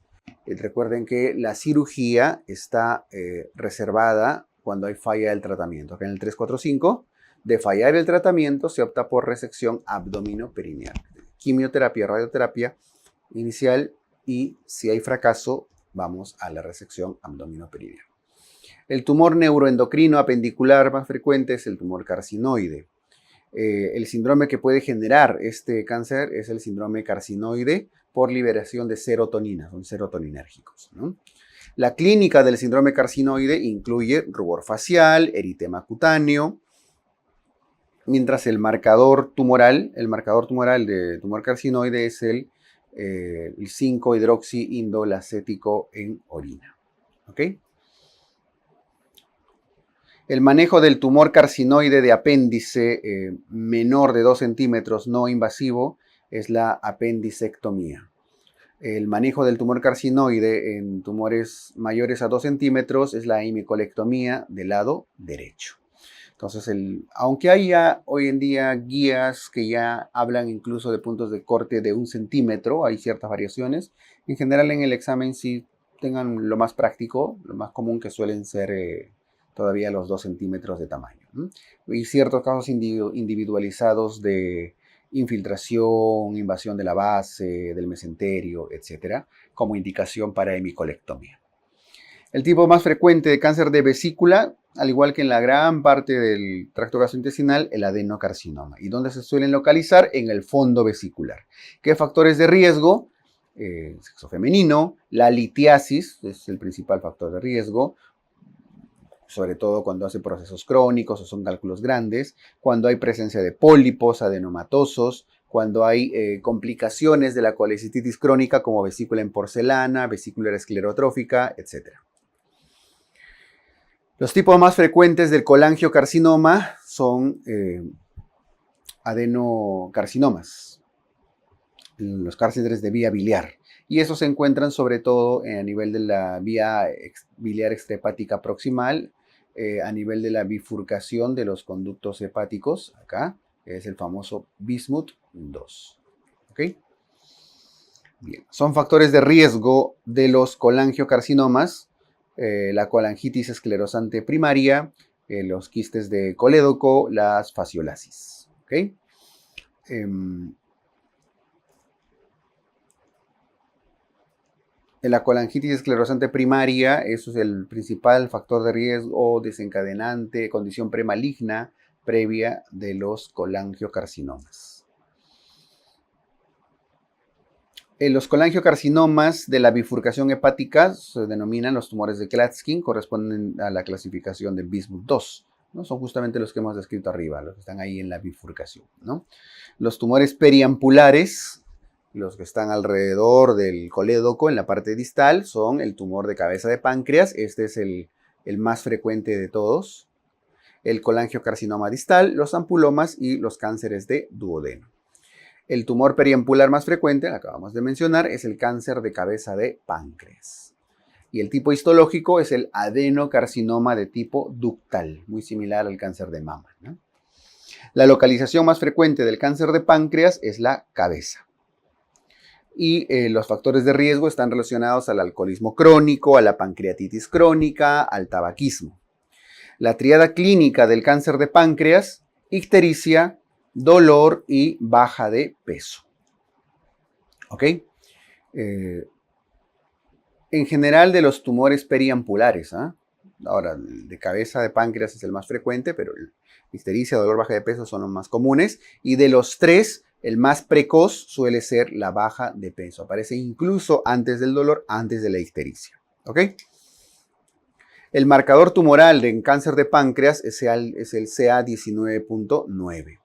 Recuerden que la cirugía está reservada cuando hay falla del tratamiento. Acá en el 345, de fallar el tratamiento, se opta por resección abdominoperineal. Quimioterapia, radioterapia inicial y si hay fracaso, vamos a la resección abdominoperineal. El tumor neuroendocrino apendicular más frecuente es el tumor carcinoide. El síndrome que puede generar este cáncer es el síndrome carcinoide por liberación de serotonina, son serotoninérgicos, ¿no? La clínica del síndrome carcinoide incluye rubor facial, eritema cutáneo, mientras el marcador tumoral de tumor carcinoide es el 5-hidroxiindolacético en orina. ¿Ok? El manejo del tumor carcinoide de apéndice menor de 2 centímetros no invasivo es la apendicectomía. El manejo del tumor carcinoide en tumores mayores a 2 centímetros es la hemicolectomía del lado derecho. Entonces, aunque haya hoy en día guías que ya hablan incluso de puntos de corte de 1 centímetro, hay ciertas variaciones. En general, en el examen sí tengan lo más práctico, lo más común que suelen ser todavía los 2 centímetros de tamaño, ¿no? Y ciertos casos individualizados de infiltración, invasión de la base, del mesenterio, etcétera, como indicación para hemicolectomía. El tipo más frecuente de cáncer de vesícula al igual que en la gran parte del tracto gastrointestinal, el adenocarcinoma. ¿Y dónde se suelen localizar? En el fondo vesicular. ¿Qué factores de riesgo? Sexo femenino, la litiasis es el principal factor de riesgo, sobre todo cuando hace procesos crónicos o son cálculos grandes, cuando hay presencia de pólipos adenomatosos, cuando hay complicaciones de la colecititis crónica como vesícula en porcelana, vesícula esclerotrófica, etc. Los tipos más frecuentes del colangiocarcinoma son adenocarcinomas, los cánceres de vía biliar. Y esos se encuentran sobre todo a nivel de la vía biliar extrahepática proximal, a nivel de la bifurcación de los conductos hepáticos, acá, es el famoso Bismuth 2. ¿Ok? Bien. Son factores de riesgo de los colangiocarcinomas, la colangitis esclerosante primaria, los quistes de colédoco, las fasciolasis. ¿Ok? La colangitis esclerosante primaria, eso es el principal factor de riesgo desencadenante, condición premaligna previa de los colangiocarcinomas. Los colangiocarcinomas de la bifurcación hepática se denominan los tumores de Klatskin, corresponden a la clasificación de Bismuth 2. ¿No? Son justamente los que hemos descrito arriba, los que están ahí en la bifurcación. ¿No? Los tumores periampulares, los que están alrededor del colédoco en la parte distal, son el tumor de cabeza de páncreas. Este es el más frecuente de todos. El colangiocarcinoma distal, los ampulomas y los cánceres de duodeno. El tumor periampular más frecuente, acabamos de mencionar, es el cáncer de cabeza de páncreas. Y el tipo histológico es el adenocarcinoma de tipo ductal, muy similar al cáncer de mama, ¿no? La localización más frecuente del cáncer de páncreas es la cabeza. Y los factores de riesgo están relacionados al alcoholismo crónico, a la pancreatitis crónica, al tabaquismo. La tríada clínica del cáncer de páncreas: ictericia, dolor y baja de peso. ¿Ok? En general, de los tumores periampulares, ahora, de cabeza de páncreas es el más frecuente, pero ictericia, dolor, baja de peso son los más comunes. Y de los tres, el más precoz suele ser la baja de peso. Aparece incluso antes del dolor, antes de la ictericia. ¿Ok? El marcador tumoral de cáncer de páncreas es el CA19.9.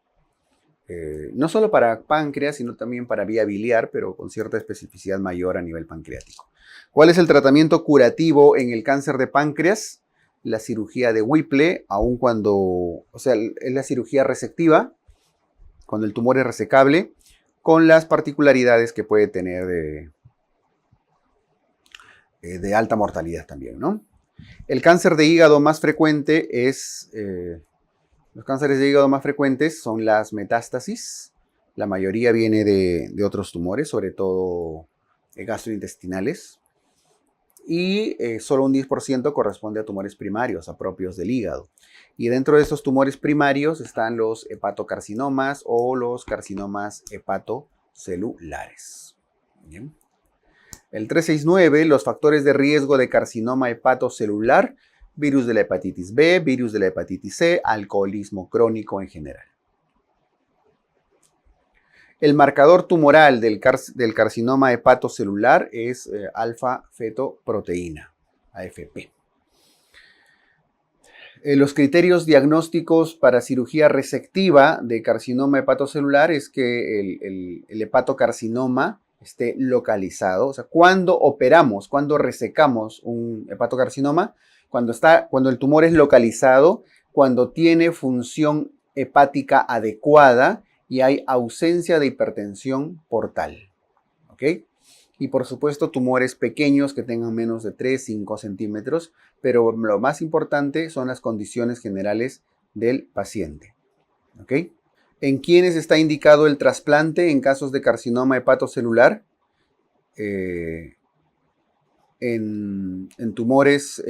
No solo para páncreas, sino también para vía biliar, pero con cierta especificidad mayor a nivel pancreático. ¿Cuál es el tratamiento curativo en el cáncer de páncreas? La cirugía de Whipple, aun cuando, o sea, es la cirugía resectiva, cuando el tumor es resecable, con las particularidades que puede tener de alta mortalidad también, ¿no? El cáncer de hígado más frecuente es, los cánceres de hígado más frecuentes son las metástasis. La mayoría viene de otros tumores, sobre todo gastrointestinales. Y solo un 10% corresponde a tumores primarios, a propios del hígado. Y dentro de estos tumores primarios están los hepatocarcinomas o los carcinomas hepatocelulares. Bien. El 369, los factores de riesgo de carcinoma hepatocelular: virus de la hepatitis B, virus de la hepatitis C, alcoholismo crónico en general. El marcador tumoral del carcinoma hepatocelular es alfa-fetoproteína, AFP. Los criterios diagnósticos para cirugía resectiva de carcinoma hepatocelular es que el hepatocarcinoma esté localizado. O sea, cuando operamos, cuando resecamos un hepatocarcinoma, cuando el tumor es localizado, cuando tiene función hepática adecuada y hay ausencia de hipertensión portal. ¿Ok? Y por supuesto tumores pequeños que tengan menos de 3-5 centímetros, pero lo más importante son las condiciones generales del paciente. ¿Ok? ¿En quiénes está indicado el trasplante en casos de carcinoma hepatocelular? En tumores,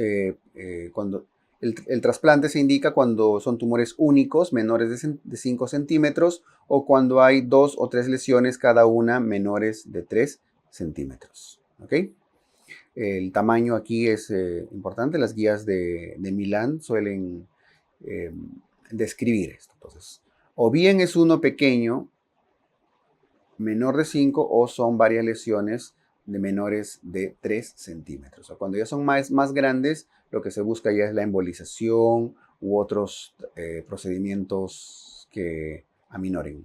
cuando el trasplante se indica cuando son tumores únicos, menores de 5 centímetros, o cuando hay 2 o 3 lesiones, cada una menores de 3 centímetros. ¿Ok? El tamaño aquí es importante. Las guías de Milán suelen describir esto. Entonces, o bien es uno pequeño, menor de 5, o son varias lesiones de menores de 3 centímetros. O cuando ya son más grandes, lo que se busca ya es la embolización u otros procedimientos que aminoren.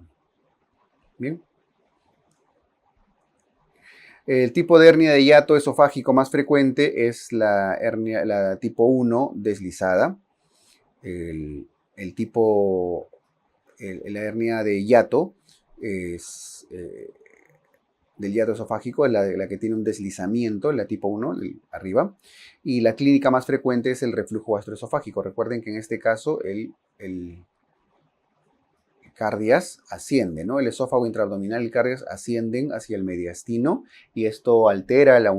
Bien. El tipo de hernia de hiato esofágico más frecuente es la hernia, la tipo 1 deslizada. La hernia de hiato es, del hiato esofágico es la que tiene un deslizamiento, la tipo 1, arriba. Y la clínica más frecuente es el reflujo gastroesofágico. Recuerden que en este caso el cardias asciende, ¿no? El esófago intraabdominal y el cardias ascienden hacia el mediastino y esto altera la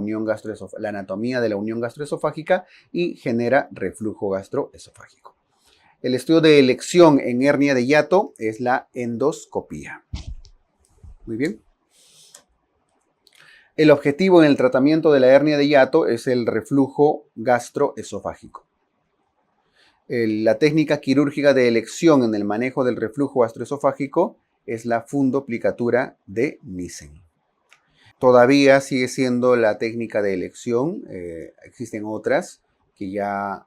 anatomía de la unión gastroesofágica y genera reflujo gastroesofágico. El estudio de elección en hernia de hiato es la endoscopía. Muy bien. El objetivo en el tratamiento de la hernia de hiato es el reflujo gastroesofágico. La técnica quirúrgica de elección en el manejo del reflujo gastroesofágico es la fundoplicatura de Nissen. Todavía sigue siendo la técnica de elección. Existen otras que ya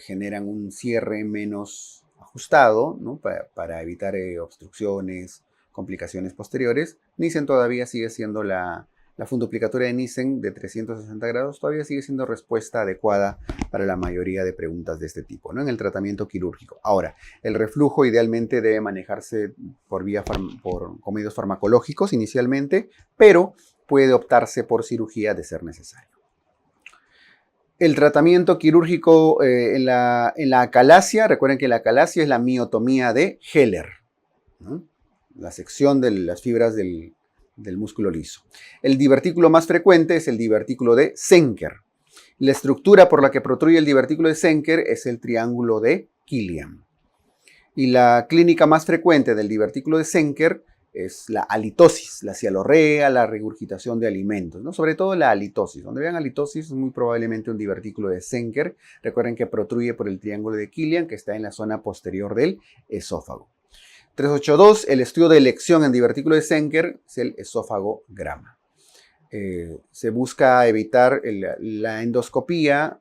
generan un cierre menos ajustado, ¿no? para evitar obstrucciones, complicaciones posteriores. Nissen todavía sigue siendo la fundoplicatura de Nissen de 360 grados, todavía sigue siendo respuesta adecuada para la mayoría de preguntas de este tipo, ¿no? En el tratamiento quirúrgico. Ahora, el reflujo idealmente debe manejarse por medios farmacológicos inicialmente, pero puede optarse por cirugía de ser necesario. El tratamiento quirúrgico en la acalasia, recuerden que la acalasia es la miotomía de Heller, ¿no? La sección de las fibras del músculo liso. El divertículo más frecuente es el divertículo de Zenker. La estructura por la que protruye el divertículo de Zenker es el triángulo de Killian. Y la clínica más frecuente del divertículo de Zenker es la halitosis, la cialorrea, la regurgitación de alimentos, ¿no? Sobre todo la halitosis. Donde vean halitosis es muy probablemente un divertículo de Zenker. Recuerden que protruye por el triángulo de Killian, que está en la zona posterior del esófago. 382, el estudio de elección en divertículo de Zenker es el esófagograma. Se busca evitar la endoscopía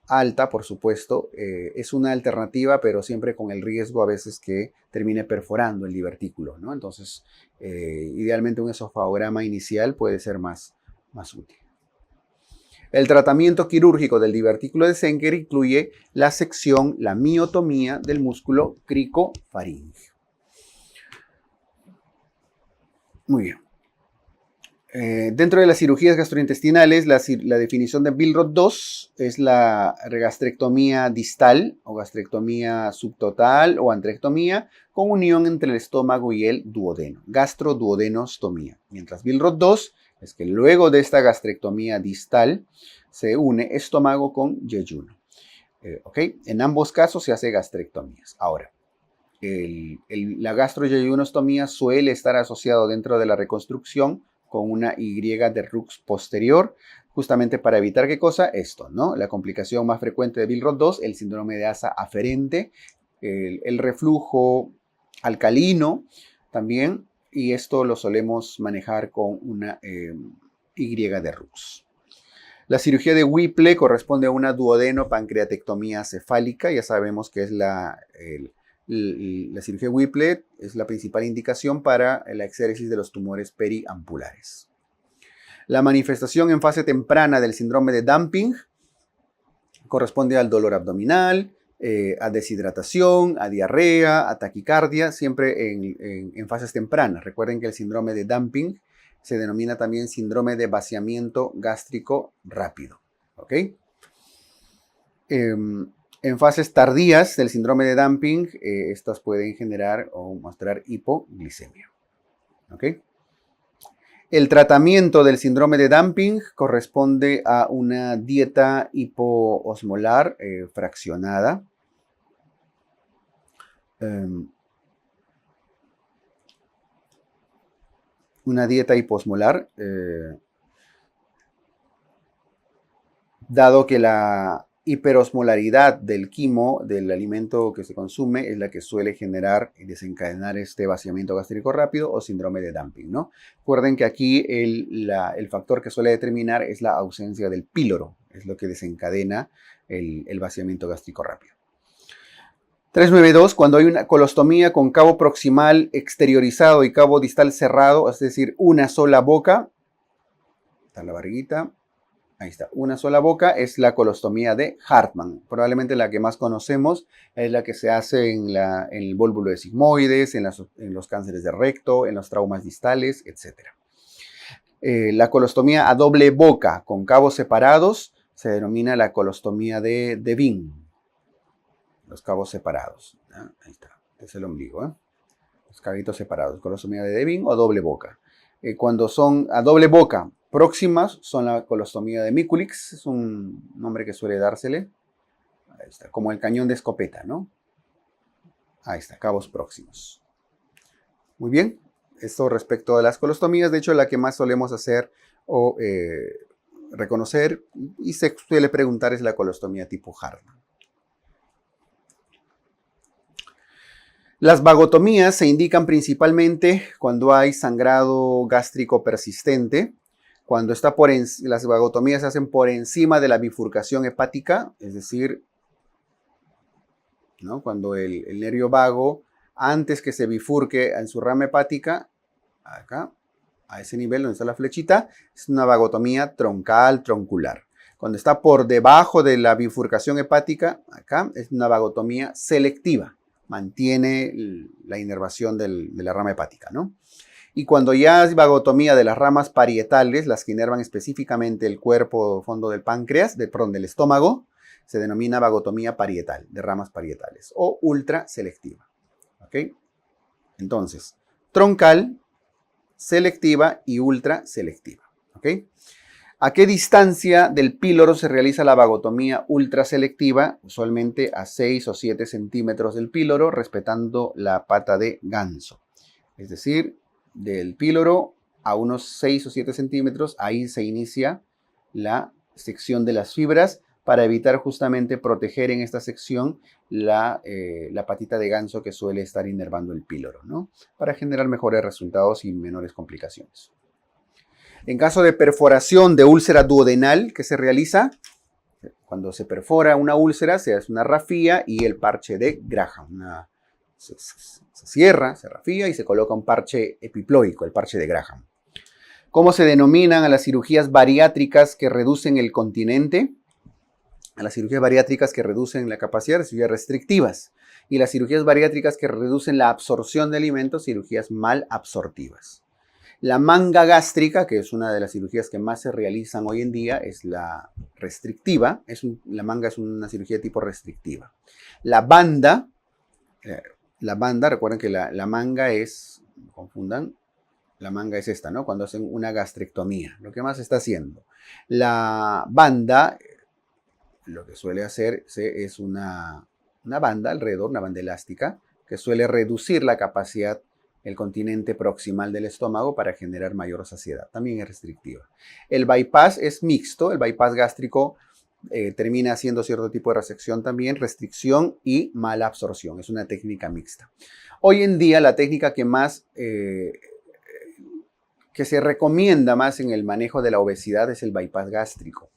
alta, por supuesto, es una alternativa, pero siempre con el riesgo a veces que termine perforando el divertículo, ¿no? Entonces, idealmente un esofagograma inicial puede ser más útil. El tratamiento quirúrgico del divertículo de Zenker incluye la sección, la miotomía del músculo cricofaríngeo. Muy bien. Dentro de las cirugías gastrointestinales, la definición de Billroth 2 es la gastrectomía distal o gastrectomía subtotal o antrectomía con unión entre el estómago y el duodeno, gastroduodenostomía. Mientras Billroth 2 es que luego de esta gastrectomía distal se une estómago con yeyuno. ¿Okay? En ambos casos se hace gastrectomías. Ahora, la gastroyeyunostomía suele estar asociado dentro de la reconstrucción con una Y de Rux posterior, justamente para evitar ¿qué cosa? Esto, ¿no? La complicación más frecuente de Billroth 2, el síndrome de asa aferente, el reflujo alcalino también, y esto lo solemos manejar con una Y de Rux. La cirugía de Whipple corresponde a una duodeno-pancreatectomía cefálica. Ya sabemos que es la cirugía de Whipple es la principal indicación para la exéresis de los tumores periampulares. La manifestación en fase temprana del síndrome de Dumping corresponde al dolor abdominal, a deshidratación, a diarrea, a taquicardia, siempre en fases tempranas. Recuerden que el síndrome de Dumping se denomina también síndrome de vaciamiento gástrico rápido. ¿Ok? En fases tardías del síndrome de Dumping, estas pueden generar o mostrar hipoglicemia. ¿Ok? El tratamiento del síndrome de Dumping corresponde a una dieta hipoosmolar fraccionada. Una dieta hiposmolar dado que la hiperosmolaridad del quimo, del alimento que se consume, es la que suele generar y desencadenar este vaciamiento gástrico rápido o síndrome de dumping, ¿no? Recuerden que aquí el factor que suele determinar es la ausencia del píloro, es lo que desencadena el vaciamiento gástrico rápido. 392, cuando hay una colostomía con cabo proximal exteriorizado y cabo distal cerrado, es decir, una sola boca, está la barriguita, ahí está, una sola boca, es la colostomía de Hartmann. Probablemente la que más conocemos es la que se hace en el vólvulo de sigmoides, en los cánceres de recto, en los traumas distales, etc. La colostomía a doble boca con cabos separados se denomina la colostomía de Devine. Los cabos separados. ¿Ah? Ahí está, es el ombligo. Los cabitos separados, colostomía de Devine o doble boca. Cuando son a doble boca próximas son la colostomía de Mikulicz, es un nombre que suele dársele. Ahí está, como el cañón de escopeta, ¿no? Ahí está, cabos próximos. Muy bien, esto respecto a las colostomías, de hecho la que más solemos hacer o reconocer y se suele preguntar es la colostomía tipo Hartmann. Las vagotomías se indican principalmente cuando hay sangrado gástrico persistente, cuando las vagotomías se hacen por encima de la bifurcación hepática, es decir, ¿no? Cuando el nervio vago, antes que se bifurque en su rama hepática, acá, a ese nivel donde está la flechita, es una vagotomía troncal, troncular. Cuando está por debajo de la bifurcación hepática, acá, es una vagotomía selectiva. Mantiene la inervación de la rama hepática, ¿no? Y cuando ya es vagotomía de las ramas parietales, las que inervan específicamente el cuerpo fondo del páncreas, del estómago, se denomina vagotomía parietal, de ramas parietales, o ultraselectiva. ¿Ok? Entonces, troncal, selectiva y ultraselectiva. ¿Ok? ¿A qué distancia del píloro se realiza la vagotomía ultraselectiva? Usualmente a 6 o 7 centímetros del píloro, respetando la pata de ganso. Es decir, del píloro a unos 6 o 7 centímetros, ahí se inicia la sección de las fibras para evitar justamente proteger en esta sección la patita de ganso que suele estar inervando el píloro, ¿no? Para generar mejores resultados y menores complicaciones. En caso de perforación de úlcera duodenal, ¿qué se realiza? Cuando se perfora una úlcera, se hace una rafía y el parche de Graham. Se cierra, se rafía y se coloca un parche epiploico, el parche de Graham. ¿Cómo se denominan a las cirugías bariátricas que reducen el continente? A las cirugías bariátricas que reducen la capacidad de cirugías restrictivas. Y las cirugías bariátricas que reducen la absorción de alimentos, cirugías mal absortivas. La manga gástrica, que es una de las cirugías que más se realizan hoy en día, es la restrictiva. La manga es una cirugía tipo restrictiva. La banda, recuerden que la manga es, no confundan, la manga es esta, ¿no? Cuando hacen una gastrectomía, lo que más se está haciendo. La banda, lo que suele hacer es una banda alrededor, una banda elástica, que suele reducir la capacidad el continente proximal del estómago para generar mayor saciedad. También es restrictiva. El bypass es mixto. El bypass gástrico termina haciendo cierto tipo de resección también, restricción y mala absorción. Es una técnica mixta. Hoy en día la técnica que más que se recomienda más en el manejo de la obesidad es el bypass gástrico.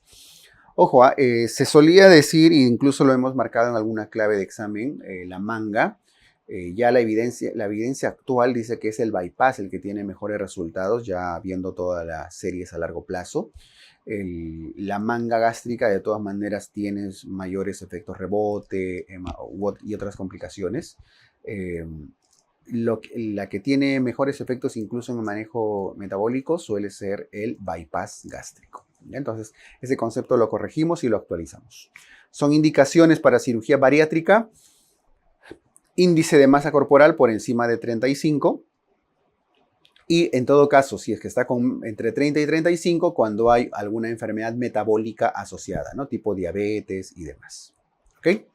Ojo, se solía decir, e incluso lo hemos marcado en alguna clave de examen, la manga. Ya la evidencia actual dice que es el bypass el que tiene mejores resultados, ya viendo todas las series a largo plazo. La manga gástrica de todas maneras tiene mayores efectos rebote y otras complicaciones. La que tiene mejores efectos incluso en el manejo metabólico suele ser el bypass gástrico. Entonces, ese concepto lo corregimos y lo actualizamos. Son indicaciones para cirugía bariátrica. Índice de masa corporal por encima de 35 y en todo caso, si es que está entre 30 y 35, cuando hay alguna enfermedad metabólica asociada, ¿no? Tipo diabetes y demás. ¿Ok?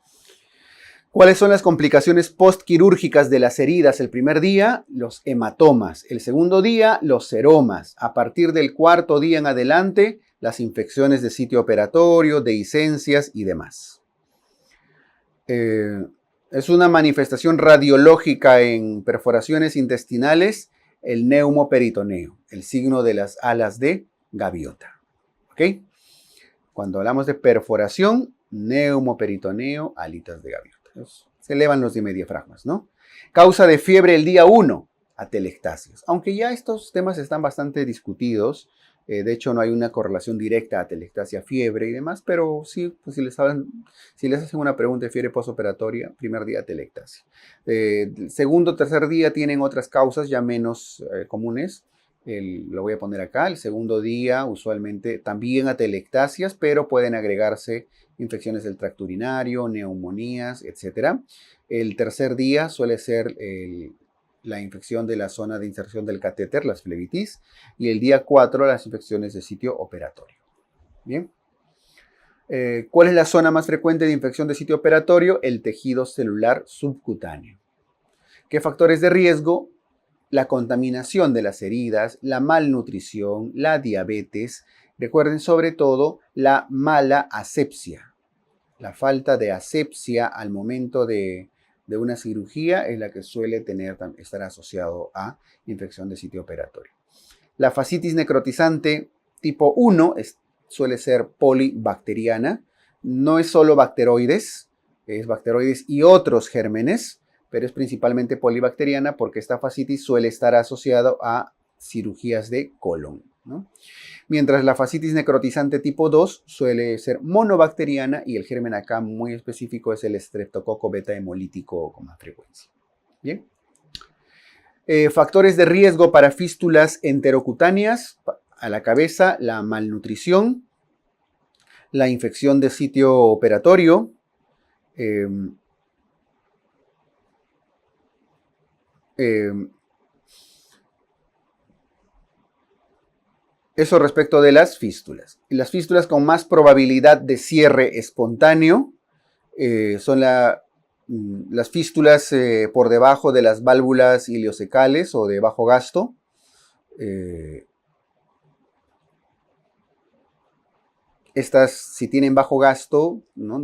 ¿Cuáles son las complicaciones postquirúrgicas de las heridas? El primer día, los hematomas. El segundo día, los seromas. A partir del cuarto día en adelante, las infecciones de sitio operatorio, dehiscencias y demás. Es una manifestación radiológica en perforaciones intestinales, el neumoperitoneo, el signo de las alas de gaviota. ¿Ok? Cuando hablamos de perforación, neumoperitoneo, alitas de gaviota. Se elevan los dimediafragmas, ¿no? Causa de fiebre el día 1, atelectasias. Aunque ya estos temas están bastante discutidos, de hecho no hay una correlación directa a atelectasia, fiebre y demás, pero sí, pues si les hacen una pregunta de fiebre postoperatoria, primer día atelectasia. Segundo, tercer día tienen otras causas ya menos comunes. Lo voy a poner acá. El segundo día usualmente también atelectasias, pero pueden agregarse infecciones del tracto urinario, neumonías, etc. El tercer día suele ser la infección de la zona de inserción del catéter, las flebitis, y el día 4 las infecciones de sitio operatorio. Bien. ¿Cuál es la zona más frecuente de infección de sitio operatorio? El tejido celular subcutáneo. ¿Qué factores de riesgo? La contaminación de las heridas, la malnutrición, la diabetes. Recuerden sobre todo la mala asepsia. La falta de asepsia al momento de una cirugía es la que suele estar asociado a infección de sitio operatorio. La fascitis necrotizante tipo 1 suele ser polibacteriana. No es solo bacteroides, es bacteroides y otros gérmenes, pero es principalmente polibacteriana porque esta fascitis suele estar asociado a cirugías de colon, ¿no? Mientras la fascitis necrotizante tipo 2 suele ser monobacteriana y el germen acá muy específico es el estreptococo beta hemolítico con más frecuencia. Bien. Factores de riesgo para fístulas enterocutáneas a la cabeza, la malnutrición, la infección de sitio operatorio, eso respecto de las fístulas. Las fístulas con más probabilidad de cierre espontáneo son las fístulas por debajo de las válvulas iliocecales o de bajo gasto. Estas, si tienen bajo gasto, no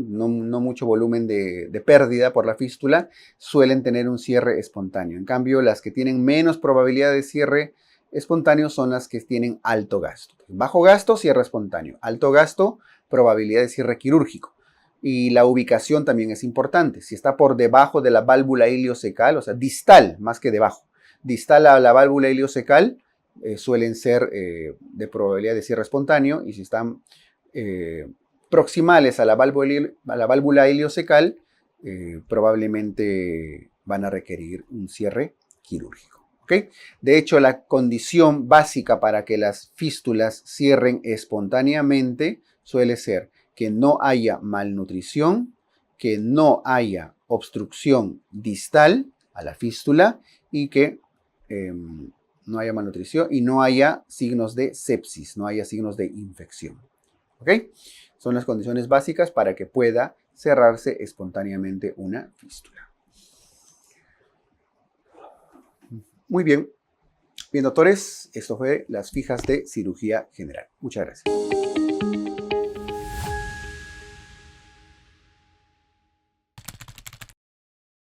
mucho volumen de pérdida por la fístula, suelen tener un cierre espontáneo. En cambio, las que tienen menos probabilidad de cierre espontáneo son las que tienen alto gasto. Bajo gasto, cierre espontáneo. Alto gasto, probabilidad de cierre quirúrgico. Y la ubicación también es importante. Si está por debajo de la válvula iliocecal, o sea, distal más que debajo, distal a la válvula iliocecal, suelen ser de probabilidad de cierre espontáneo. Y si están proximales a la válvula iliocecal, probablemente van a requerir un cierre quirúrgico. ¿Okay? De hecho, la condición básica para que las fístulas cierren espontáneamente suele ser que no haya malnutrición, que no haya obstrucción distal a la fístula y que no haya malnutrición y no haya signos de sepsis, no haya signos de infección. ¿Ok? Son las condiciones básicas para que pueda cerrarse espontáneamente una fístula. Muy bien. Bien, doctores, esto fue las fijas de cirugía general. Muchas gracias.